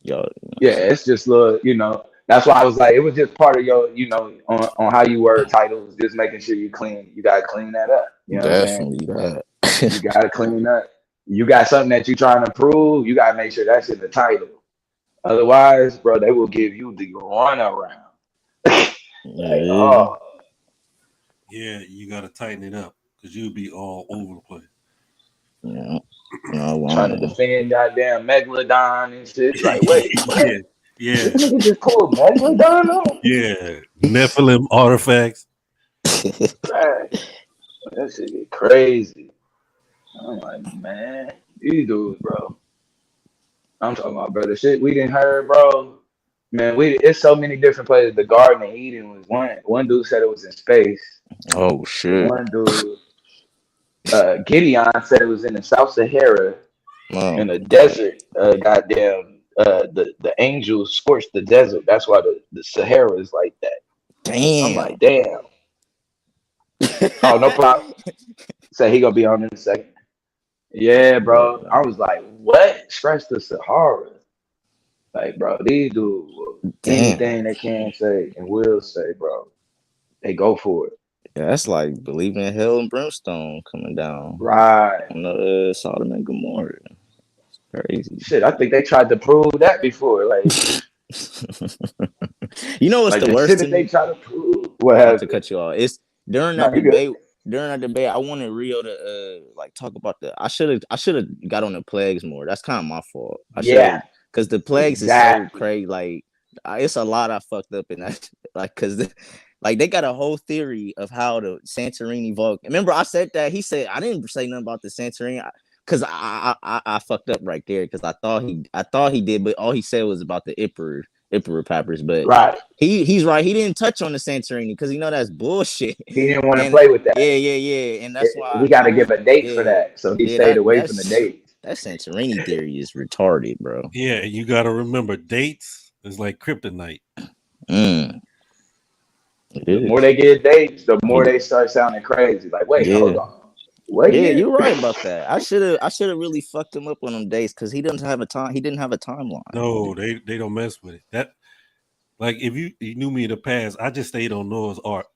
Y'all, you know what I'm yeah. saying? It's just little, you know. That's why I was like, it was just part of your, you know, on how you word titles, just making sure you clean. You gotta clean that up. You know what I'm saying? Definitely that. You gotta clean up. You got something that you trying to prove. You gotta make sure that's in the title. Otherwise, bro, they will give you the runaround. Like, Yeah, oh, Yeah, you got to tighten it up because you'll be all over the place. yeah. No, trying to defend goddamn Megalodon and shit. Like, wait, what? Yeah, yeah, This nigga just pulled Megalodon on? yeah. Nephilim artifacts. Right. That shit get crazy. I'm like, man, these dudes, bro. I'm talking about, bro. The shit we didn't heard, bro. Man, it's so many different places. The Garden of Eden was one. One dude said it was in space. Oh shit. One dude, Gideon said it was in the South Sahara Oh in the god. desert. Goddamn, the angels scorched the desert. That's why the Sahara is like that. I'm Damn. like, damn. Oh, no problem. Say he gonna be on in a second. Yeah, bro. I was like, what? Stretch the Sahara. Like, bro, these dudes, Damn. anything they can say and will say, bro, they go for it. Yeah, that's like believing in hell and brimstone coming down Right. on Sodom and Gomorrah. Crazy. Shit, I think they tried to prove that before. You know what's Like the the shit worst to that they me? try to prove. What Not to happened? cut you off. It's during No, that you good. debate. During that debate, I wanted Rio to like talk about the. I should have got on the plagues more. That's kind of my fault. I should have Yeah, because the plagues is so exactly. crazy. Like it's a lot I fucked up in that. Like because like they got a whole theory of how the Santorini Vulcan. Remember I said that he said I didn't say nothing about the Santorini because I fucked up right there because I thought he did, but all he said was about the Emperor Peppers, but. Right. He's right. He didn't touch on the Santorini because you know that's bullshit. He didn't want to And play with that. yeah, and that's why We got I to give want a date for yeah, that. So he yeah. stayed away from the date. That Santorini theory is retarded, bro. Yeah, you got to remember dates is like kryptonite. Mm, It The more is. they get dates, the more He- they start sounding crazy. Like, wait, Yeah. hold on. What Yeah, year? you're right about that. I should have really fucked him up on them days because he doesn't have a time. He didn't have a timeline. No, they don't mess with it. That like if you knew me in the past, I just stayed on Noah's Ark.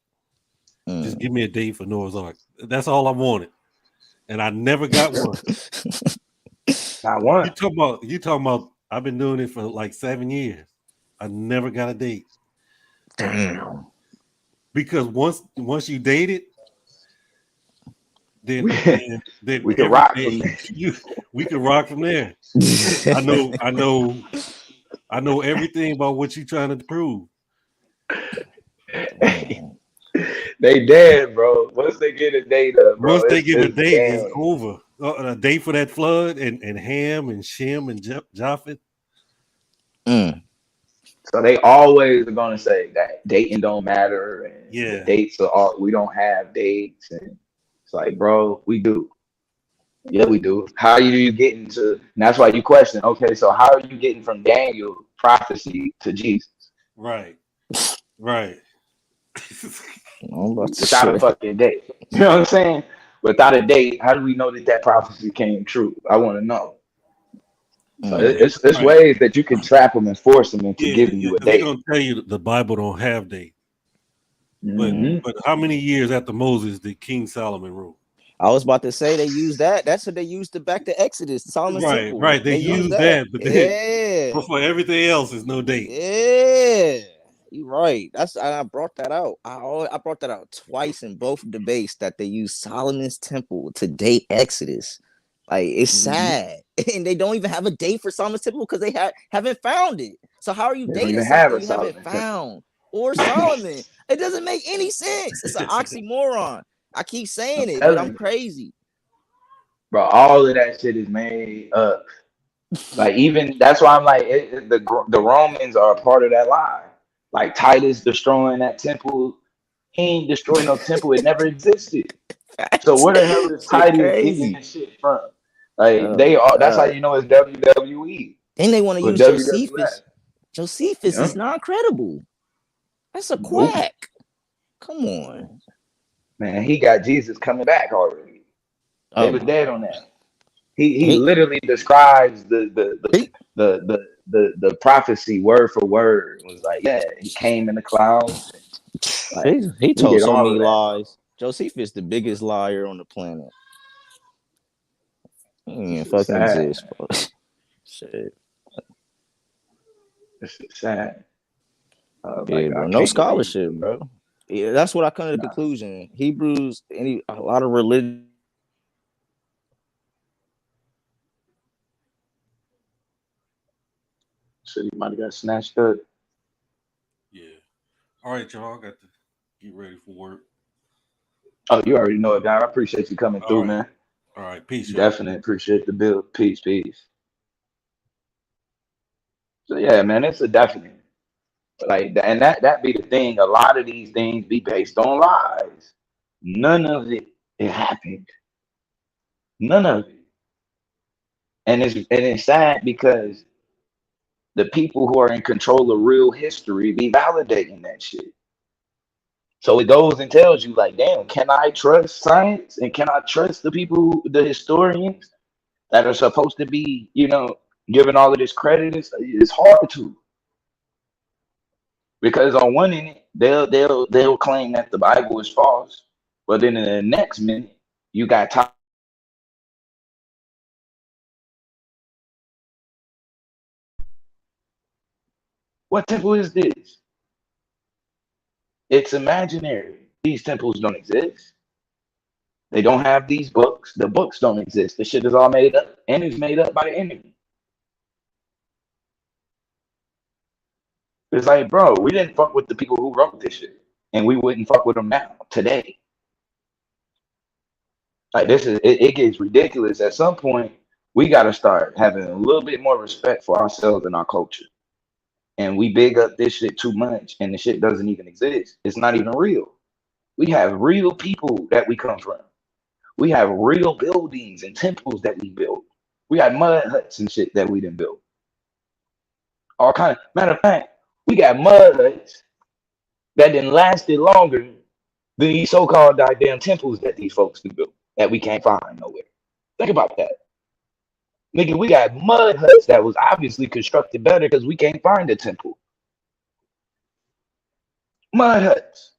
Just give me a date for Noah's Ark. That's all I wanted, and I never got one. Not one. You talking about? I've been doing it for like 7 years. I never got a date Damn. because once you date it, then We can rock from everything there. we can rock from there. I know everything about what you're trying to prove. They dead, bro. Once they get a date up, bro, Once they give a it's date, it's damn. over. A date for that flood and Ham and Shem and Japheth. So they always are gonna say that dating don't matter and the Yeah, dates are all we don't have dates and it's like, bro, we do. Yeah, we do. How are you getting to? And that's why you question. Okay, so how are you getting from Daniel prophecy to Jesus right. I'm about to without a say. fucking date? You know what I'm saying? Without a date, how do we know that that prophecy came true? I want to know. So it's Right. ways that you can trap them and force them into Yeah, giving you a they're date. gonna tell you that the Bible don't have date. But Hmm. but how many years after Moses did King Solomon rule? I was about to say they use that. That's what they used to back to Exodus, Solomon's Right, temple. right. They Use use that. that, but Yeah. for everything else is no date. Yeah. You're right. I brought that out. I brought that out twice in both debates that they use Solomon's temple to date Exodus. Like it's sad, and they don't even have a date for Solomon's temple because they haven't found it. So how are you They don't dating even have something a you haven't Solomon temple. found or Solomon? It doesn't make any sense. It's an oxymoron. I keep saying I'm it, but I'm telling you, crazy. bro. All of that shit is made up. Like even that's why I'm like the Romans are a part of that lie. Like Titus destroying that temple, he ain't destroying no temple. It never existed. So where the hell is Shit Titus getting crazy. this shit from? Like Oh they my are. That's how god. you know it's WWE Then they want to or use WWF. Josephus. Josephus Yeah. is not credible. That's a Nope. quack. Come on. Man, he got Jesus coming back already. They Oh was my dead god. on that. He He, literally describes the he, the prophecy word for word. It was like, yeah, he came in the clouds. Like he we told get so all many of that, bro. lies. Josephus the biggest liar on the planet. He didn't even This is fucking sad. exist, bro. Shit. This is sad. Yeah, Like I bro. No can't wait. scholarship, bro. Yeah, that's what I come to the Nah, conclusion. Hebrews, a lot of religion. so you might have got snatched up. Yeah. All right, y'all. I got to get ready for work. Oh, you already know it, guy. I appreciate you coming All through, right. man. All right. Peace, y'all. Definitely appreciate the bill. Peace, peace. So yeah, man, it's a definite. Like, and that be the thing. A lot of these things be based on lies. None of it happened. None of it. And it's sad because the people who are in control of real history be validating that shit. So it goes and tells you, like, damn, can I trust science and can I trust the people, the historians that are supposed to be, giving all of this credit? It's hard to because on one end they'll claim that the Bible is false, but then in the next minute you got what temple is this? It's imaginary. These temples don't exist. They don't have these books. The books don't exist. The shit is all made up, and it's made up by the enemy. It's like, bro, we didn't fuck with the people who wrote this shit, and we wouldn't fuck with them now, today. Like it gets ridiculous. At some point, we got to start having a little bit more respect for ourselves and our culture. And we big up this shit too much, and the shit doesn't even exist. It's not even real. We have real people that we come from. We have real buildings and temples that we built. We got mud huts and shit that we didn't build. All kind of matter of fact, we got mud huts that didn't lasted longer than these so-called goddamn temples that these folks do build that we can't find nowhere. Think about that. Nigga, we got mud huts that was obviously constructed better because we can't find a temple. Mud huts.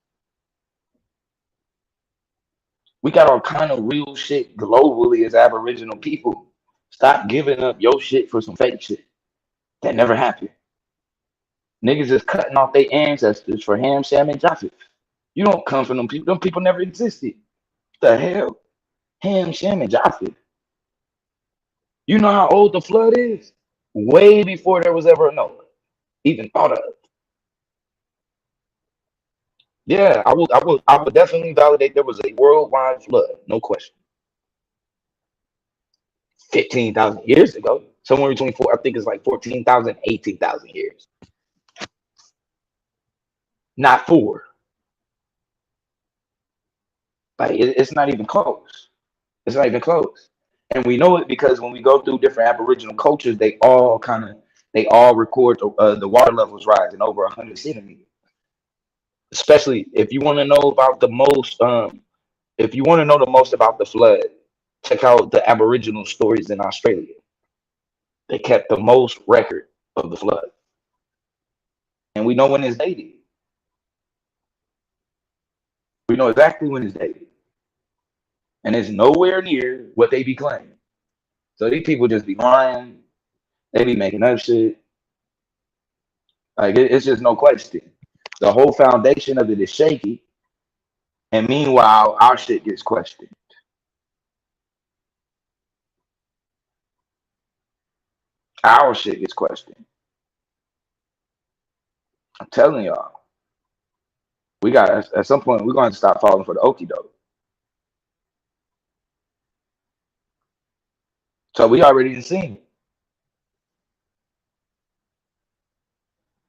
We got all kind of real shit globally as Aboriginal people. Stop giving up your shit for some fake shit. That never happened. Niggas is cutting off their ancestors for Ham, Shem, and Japheth. You don't come from them people. Them people never existed. What the hell? Ham, Shem, and Japheth. You know how old the flood is? Way before there was ever a Noah even thought of. Yeah, I would definitely validate there was a worldwide flood, no question. 15,000 years ago, somewhere between I think it's like 14,000, 18,000 years. Not 4. Like it's not even close. It's not even close. And we know it because when we go through different Aboriginal cultures, they all record the water levels rising over 100 centimeters. Especially if you want to know about the most, if you want to know the most about the flood, check out the Aboriginal stories in Australia. They kept the most record of the flood, and we know when it's dated. We know exactly when it's dated, and it's nowhere near what they be claiming. So these people just be lying. They be making up shit. Like it's just no question. The whole foundation of it is shaky, and meanwhile, our shit gets questioned. Our shit gets questioned. I'm telling y'all, we got at some point we're going to stop falling for the okie doke. So we already seen it.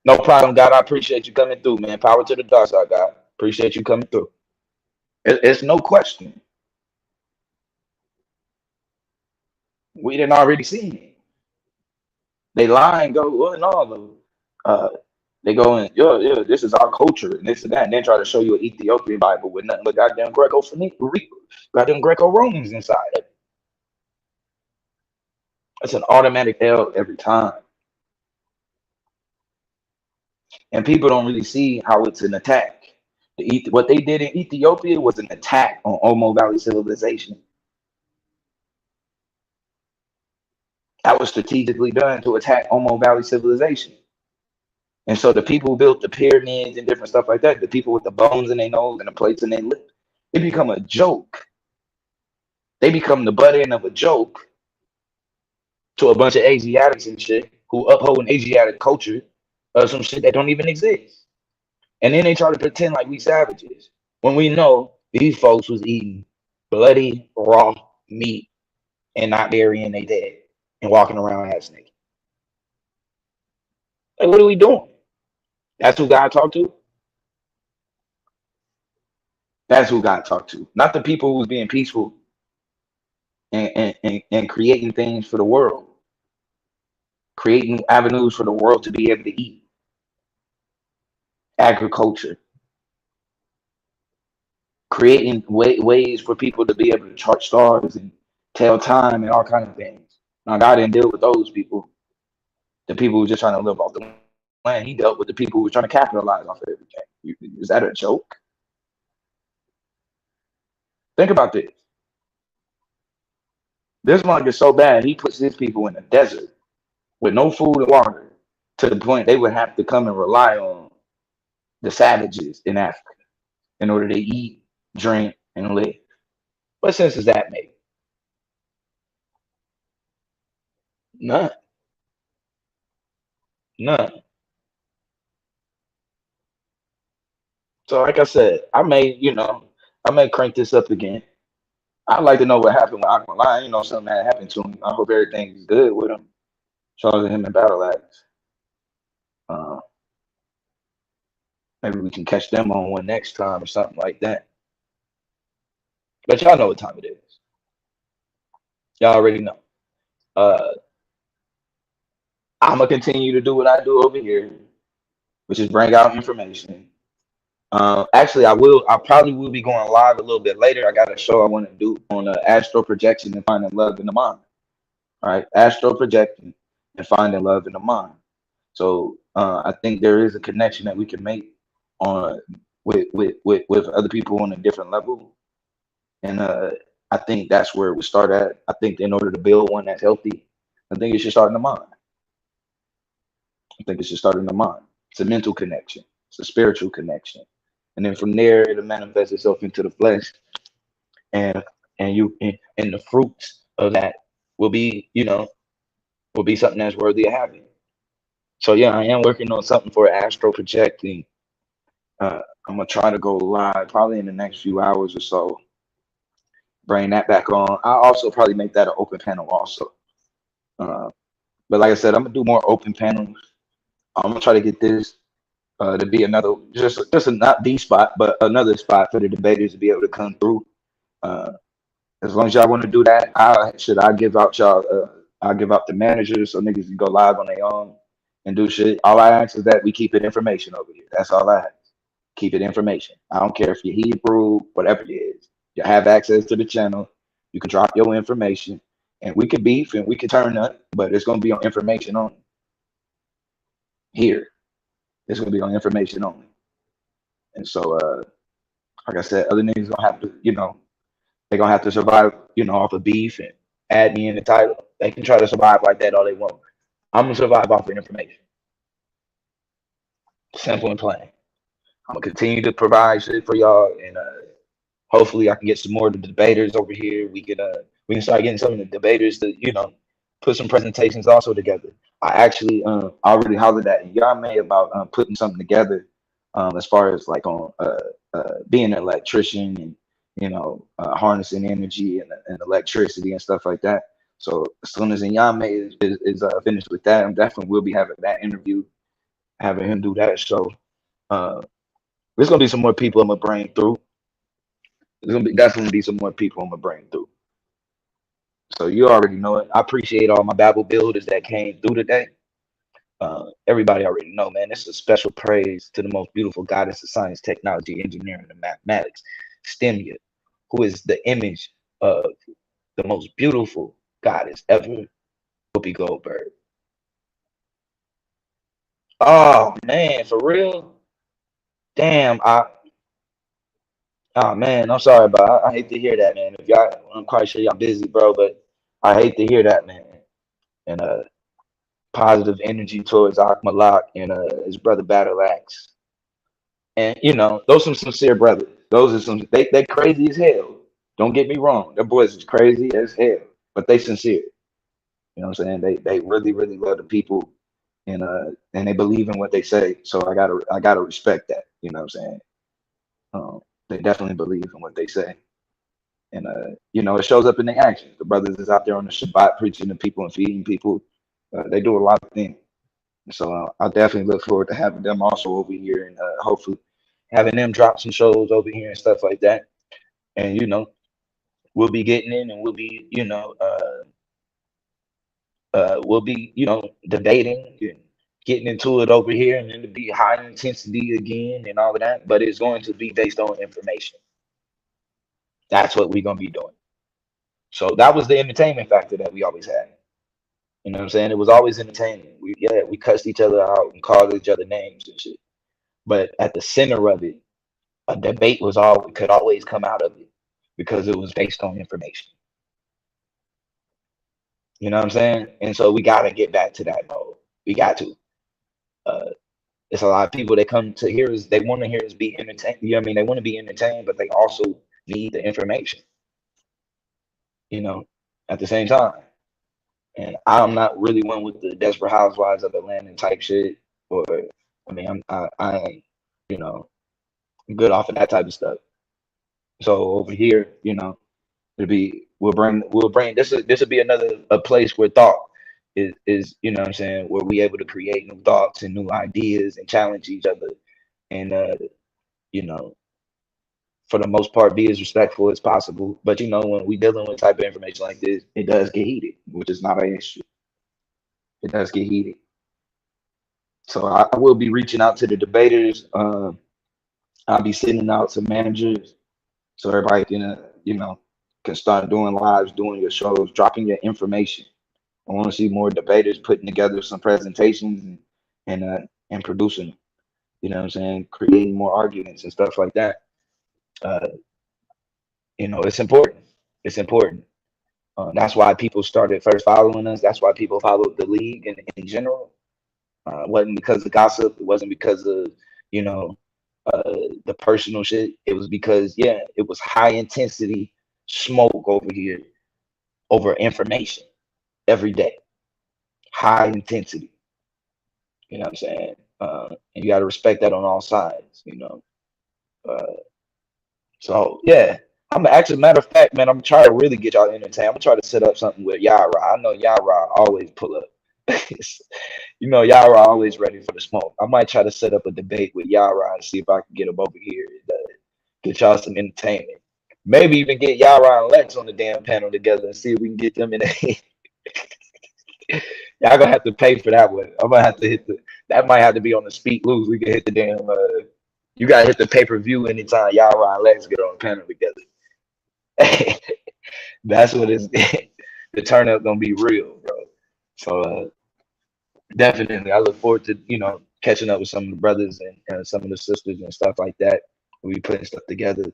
No problem, God. I appreciate you coming through, man. Power to the dark side, God. Appreciate you coming through. It's no question. We didn't already see it. They lie and go, well, no, they go in, yeah, this is our culture and this and that, and then try to show you an Ethiopian Bible with nothing but goddamn Greco-Romans inside of it. It's an automatic L every time. And people don't really see how it's an attack. What they did in Ethiopia was an attack on Omo Valley civilization. That was strategically done to attack Omo Valley civilization. And so the people who built the pyramids and different stuff like that, the people with the bones in their nose and the plates in their lip, they become a joke. They become the butt end of a joke to a bunch of Asiatics and shit who uphold an Asiatic culture of some shit that don't even exist. And then they try to pretend like we savages when we know these folks was eating bloody raw meat and not burying they dead and walking around ass naked. Like, what are we doing? That's who God talked to. That's who God talked to. Not the people who was being peaceful and creating things for the world. Creating avenues for the world to be able to eat. Agriculture. Creating ways for people to be able to chart stars and tell time and all kinds of things. Now, God didn't deal with those people. The people who were just trying to live off the land. He dealt with the people who were trying to capitalize off of everything. Is that a joke? Think about this. This monk is so bad, he puts his people in a desert with no food and water to the point they would have to come and rely on the savages in Africa in order to eat, drink, and live. What sense does that make? None. None. So, like I said, I may crank this up again. I'd like to know what happened with Aqualine. Something that happened to him. I hope everything's good with him. Charles and him in battle axe. Maybe we can catch them on one next time or something like that. But y'all know what time it is. Y'all already know. I'm gonna continue to do what I do over here, which is bring out information Actually, I probably will be going live a little bit later. I got a show I want to do on astral projection and finding love in the mind. All right, astral projecting and finding love in the mind. So I think there is a connection that we can make on with other people on a different level, and I think that's where we start at. I think in order to build one that's healthy, I think it should start in the mind. I think it should start in the mind. It's a mental connection. It's a spiritual connection, and then from there it'll manifest itself into the flesh, and and the fruits of that will be, will be something that's worthy of having. So yeah, I am working on something for astral projecting. I'm gonna try to go live probably in the next few hours or so. Bring that back on. I'll also probably make that an open panel also. Uh, but like I said, I'm gonna do more open panels. I'm gonna try to get this to be another just a, not the spot, but another spot for the debaters to be able to come through. Uh, as long as y'all want to do that, I give out y'all. I'll give out the managers so niggas can go live on their own and do shit. All I ask is that we keep it information over here. That's all I ask. Keep it information. I don't care if you're Hebrew, whatever it is. You have access to the channel. You can drop your information, and we could beef and we could turn up, but it's gonna be on information only. Here, it's gonna be on information only. And so, like I said, other niggas gonna have to, they're gonna have to survive, off of beef and add me in the title. They can try to survive like that all they want. I'm gonna survive off of information. Simple and plain. I'm gonna continue to provide shit for y'all, and hopefully I can get some more of the debaters over here. We can start getting some of the debaters to, put some presentations also together. I actually already hollered at Yame about putting something together as far as like on being an electrician and harnessing energy and electricity and stuff like that. So as soon as Yame is finished with that, I'm definitely will be having that interview, having him do that. So there's gonna be some more people I'm gonna bring through. There's gonna be definitely be some more people I'm gonna bring through. So you already know it. I appreciate all my Bible builders that came through today. Everybody already know, man. This is a special praise to the most beautiful goddess of science, technology, engineering, and mathematics, Stemia, who is the image of the most beautiful goddess ever, Whoopi Goldberg. Oh man, for real? Damn, oh man, I'm sorry, but I hate to hear that, man. If y'all, I'm quite sure y'all busy, bro, but I hate to hear that, man. And positive energy towards Akmalak and his brother Battle Axe. And those some sincere brothers. Those are some they crazy as hell. Don't get me wrong. Their boys is crazy as hell, but they sincere. You know what I'm saying? They really, really love the people, and they believe in what they say. So I gotta respect that. You know what I'm saying? They definitely believe in what they say. And it shows up in their actions. The brothers is out there on the Shabbat preaching to people and feeding people. They do a lot of things. So I definitely look forward to having them also over here, and hopefully having them drop some shows over here and stuff like that. And we'll be getting in, and we'll be debating and getting into it over here, and then to be high intensity again and all of that. But it's going to be based on information. That's what we're gonna be doing. So that was the entertainment factor that we always had. You know what I'm saying? It was always entertaining. We cussed each other out and called each other names and shit. But at the center of it, a debate could always come out of it because it was based on information. You know what I'm saying? And so we gotta get back to that mode. We got to. It's a lot of people that come to hear us. They want to hear us be entertained. You know what I mean? They want to be entertained, but they also need the information. At the same time. And I'm not really one with the Desperate Housewives of Atlanta type shit. Or I mean, I ain't, good off of that type of stuff. So over here, we'll bring this will be a place where thought is what I'm saying, where we able to create new thoughts and new ideas and challenge each other, and for the most part be as respectful as possible. But when we dealing with type of information like this, it does get heated, which is not an issue. It does get heated. So I will be reaching out to the debaters. I'll be sending out to managers so everybody can, can start doing lives, doing your shows, dropping your information. I want to see more debaters putting together some presentations and producing them. You know what I'm saying? Creating more arguments and stuff like that. It's important. It's important. That's why people started first following us. That's why people followed the league in general. It wasn't because of gossip. It wasn't because of, the personal shit. It was because, it was high intensity smoke over here over information every day. High intensity. You know what I'm saying? And you got to respect that on all sides, So, yeah. I'm actually, matter of fact, man, I'm trying to really get y'all entertained. I'm gonna try to set up something with Yara. I know Yara always pull up. Yara always ready for the smoke. I might try to set up a debate with Yara and see if I can get him over here and get y'all some entertainment. Maybe even get Yara and Lex on the damn panel together and see if we can get them in the Y'all gonna have to pay for that one. I'm gonna have to that might have to be on the Speak Loose. We can hit the damn you gotta hit the pay-per-view anytime Yara and Lex get on the panel together. That's what it's the turn up gonna be real, bro. So definitely I look forward to catching up with some of the brothers and some of the sisters and stuff like that. We putting stuff together.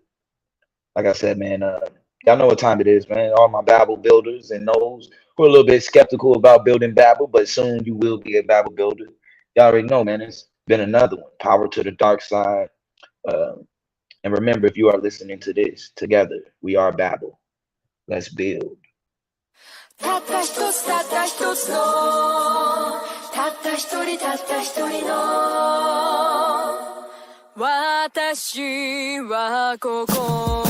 Like I said, man, y'all know what time it is, man. All my Babel builders and those who are a little bit skeptical about building Babel, but soon you will be a Babel builder. Y'all already know, man. It's been another one. Power to the dark side. And remember, if you are listening to this together, we are Babel. Let's build. たった一つたった一つのたった一人たった一人の私はここ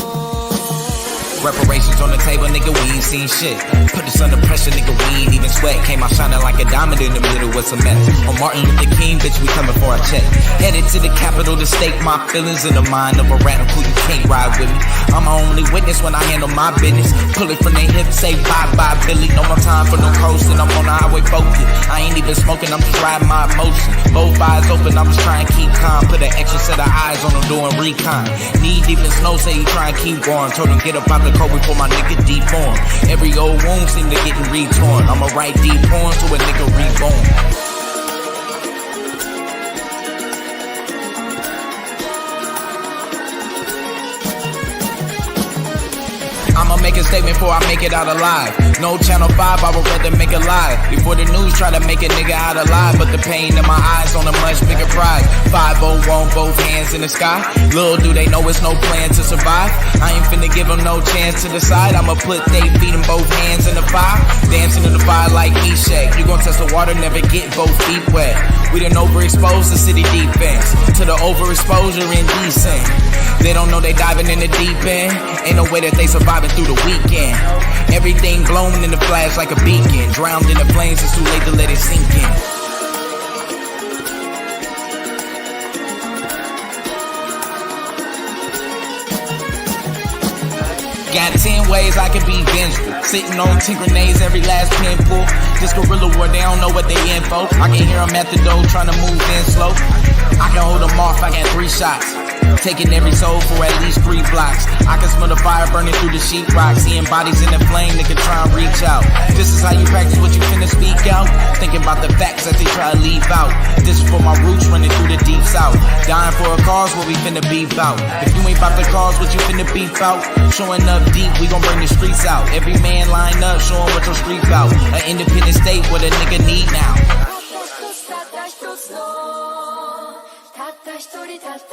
Reparations on the table, nigga, we ain't seen shit. Put us under pressure, nigga, we ain't even sweat. Came out shining like a diamond in the middle with some mess. On Martin Luther King, bitch, we coming for a check. Headed to the Capitol to stake my feelings in the mind of a radical. You can't ride with me. I'm my only witness when I handle my business. Pull it from their hips, say bye-bye, Billy. No more time for no coasting. I'm on the highway focused. I ain't even smoking, I'm just riding my emotion. Both eyes open, I'm just trying to keep calm. Put an extra set of eyes on them doing recon. Knee deep in snow, say you trying to keep going. Told him get up out the cold before my nigga deep on. Every old wound seem to getting retorn. I'ma write deep on to a nigga reborn. I'ma make a statement before I make it out alive. No Channel 5, I would rather make it live. Before the news try to make a nigga out alive. But the pain in my eyes on a much bigger prize. 501, both hands in the sky. Little do they know it's no plan to survive. I ain't finna give them no chance to decide. I'ma put they feet in both hands in the fire. Dancing in the fire like Eshak. You gon' test the water, never get both feet wet. We done overexposed the city defense to the overexposure indecent. They don't know they diving in the deep end. Ain't no way that they surviving through the weekend. Everything blown in the flash like a beacon. Drowned in the flames, it's too late to let it sink in. Got 10 ways I can be vengeful. Sitting on 10 grenades, every last pinful. This guerrilla war, they don't know what they in for. I can hear them at the door trying to move in slow. I can hold them off, I got 3 shots. Taking every soul for at least 3 blocks. I can smell the fire burning through the sheetrock. Seeing bodies in the flame, they can try and reach out. This is how you practice what you finna speak out. Thinking about the facts that they try to leave out. This is for my roots running through the deep south. Dying for a cause, what we finna beef out. If you ain't about the cause, what you finna beef out. Showing up deep, we gon' bring the streets out. Every man line up, showing what your street out. An independent state, what a nigga need now.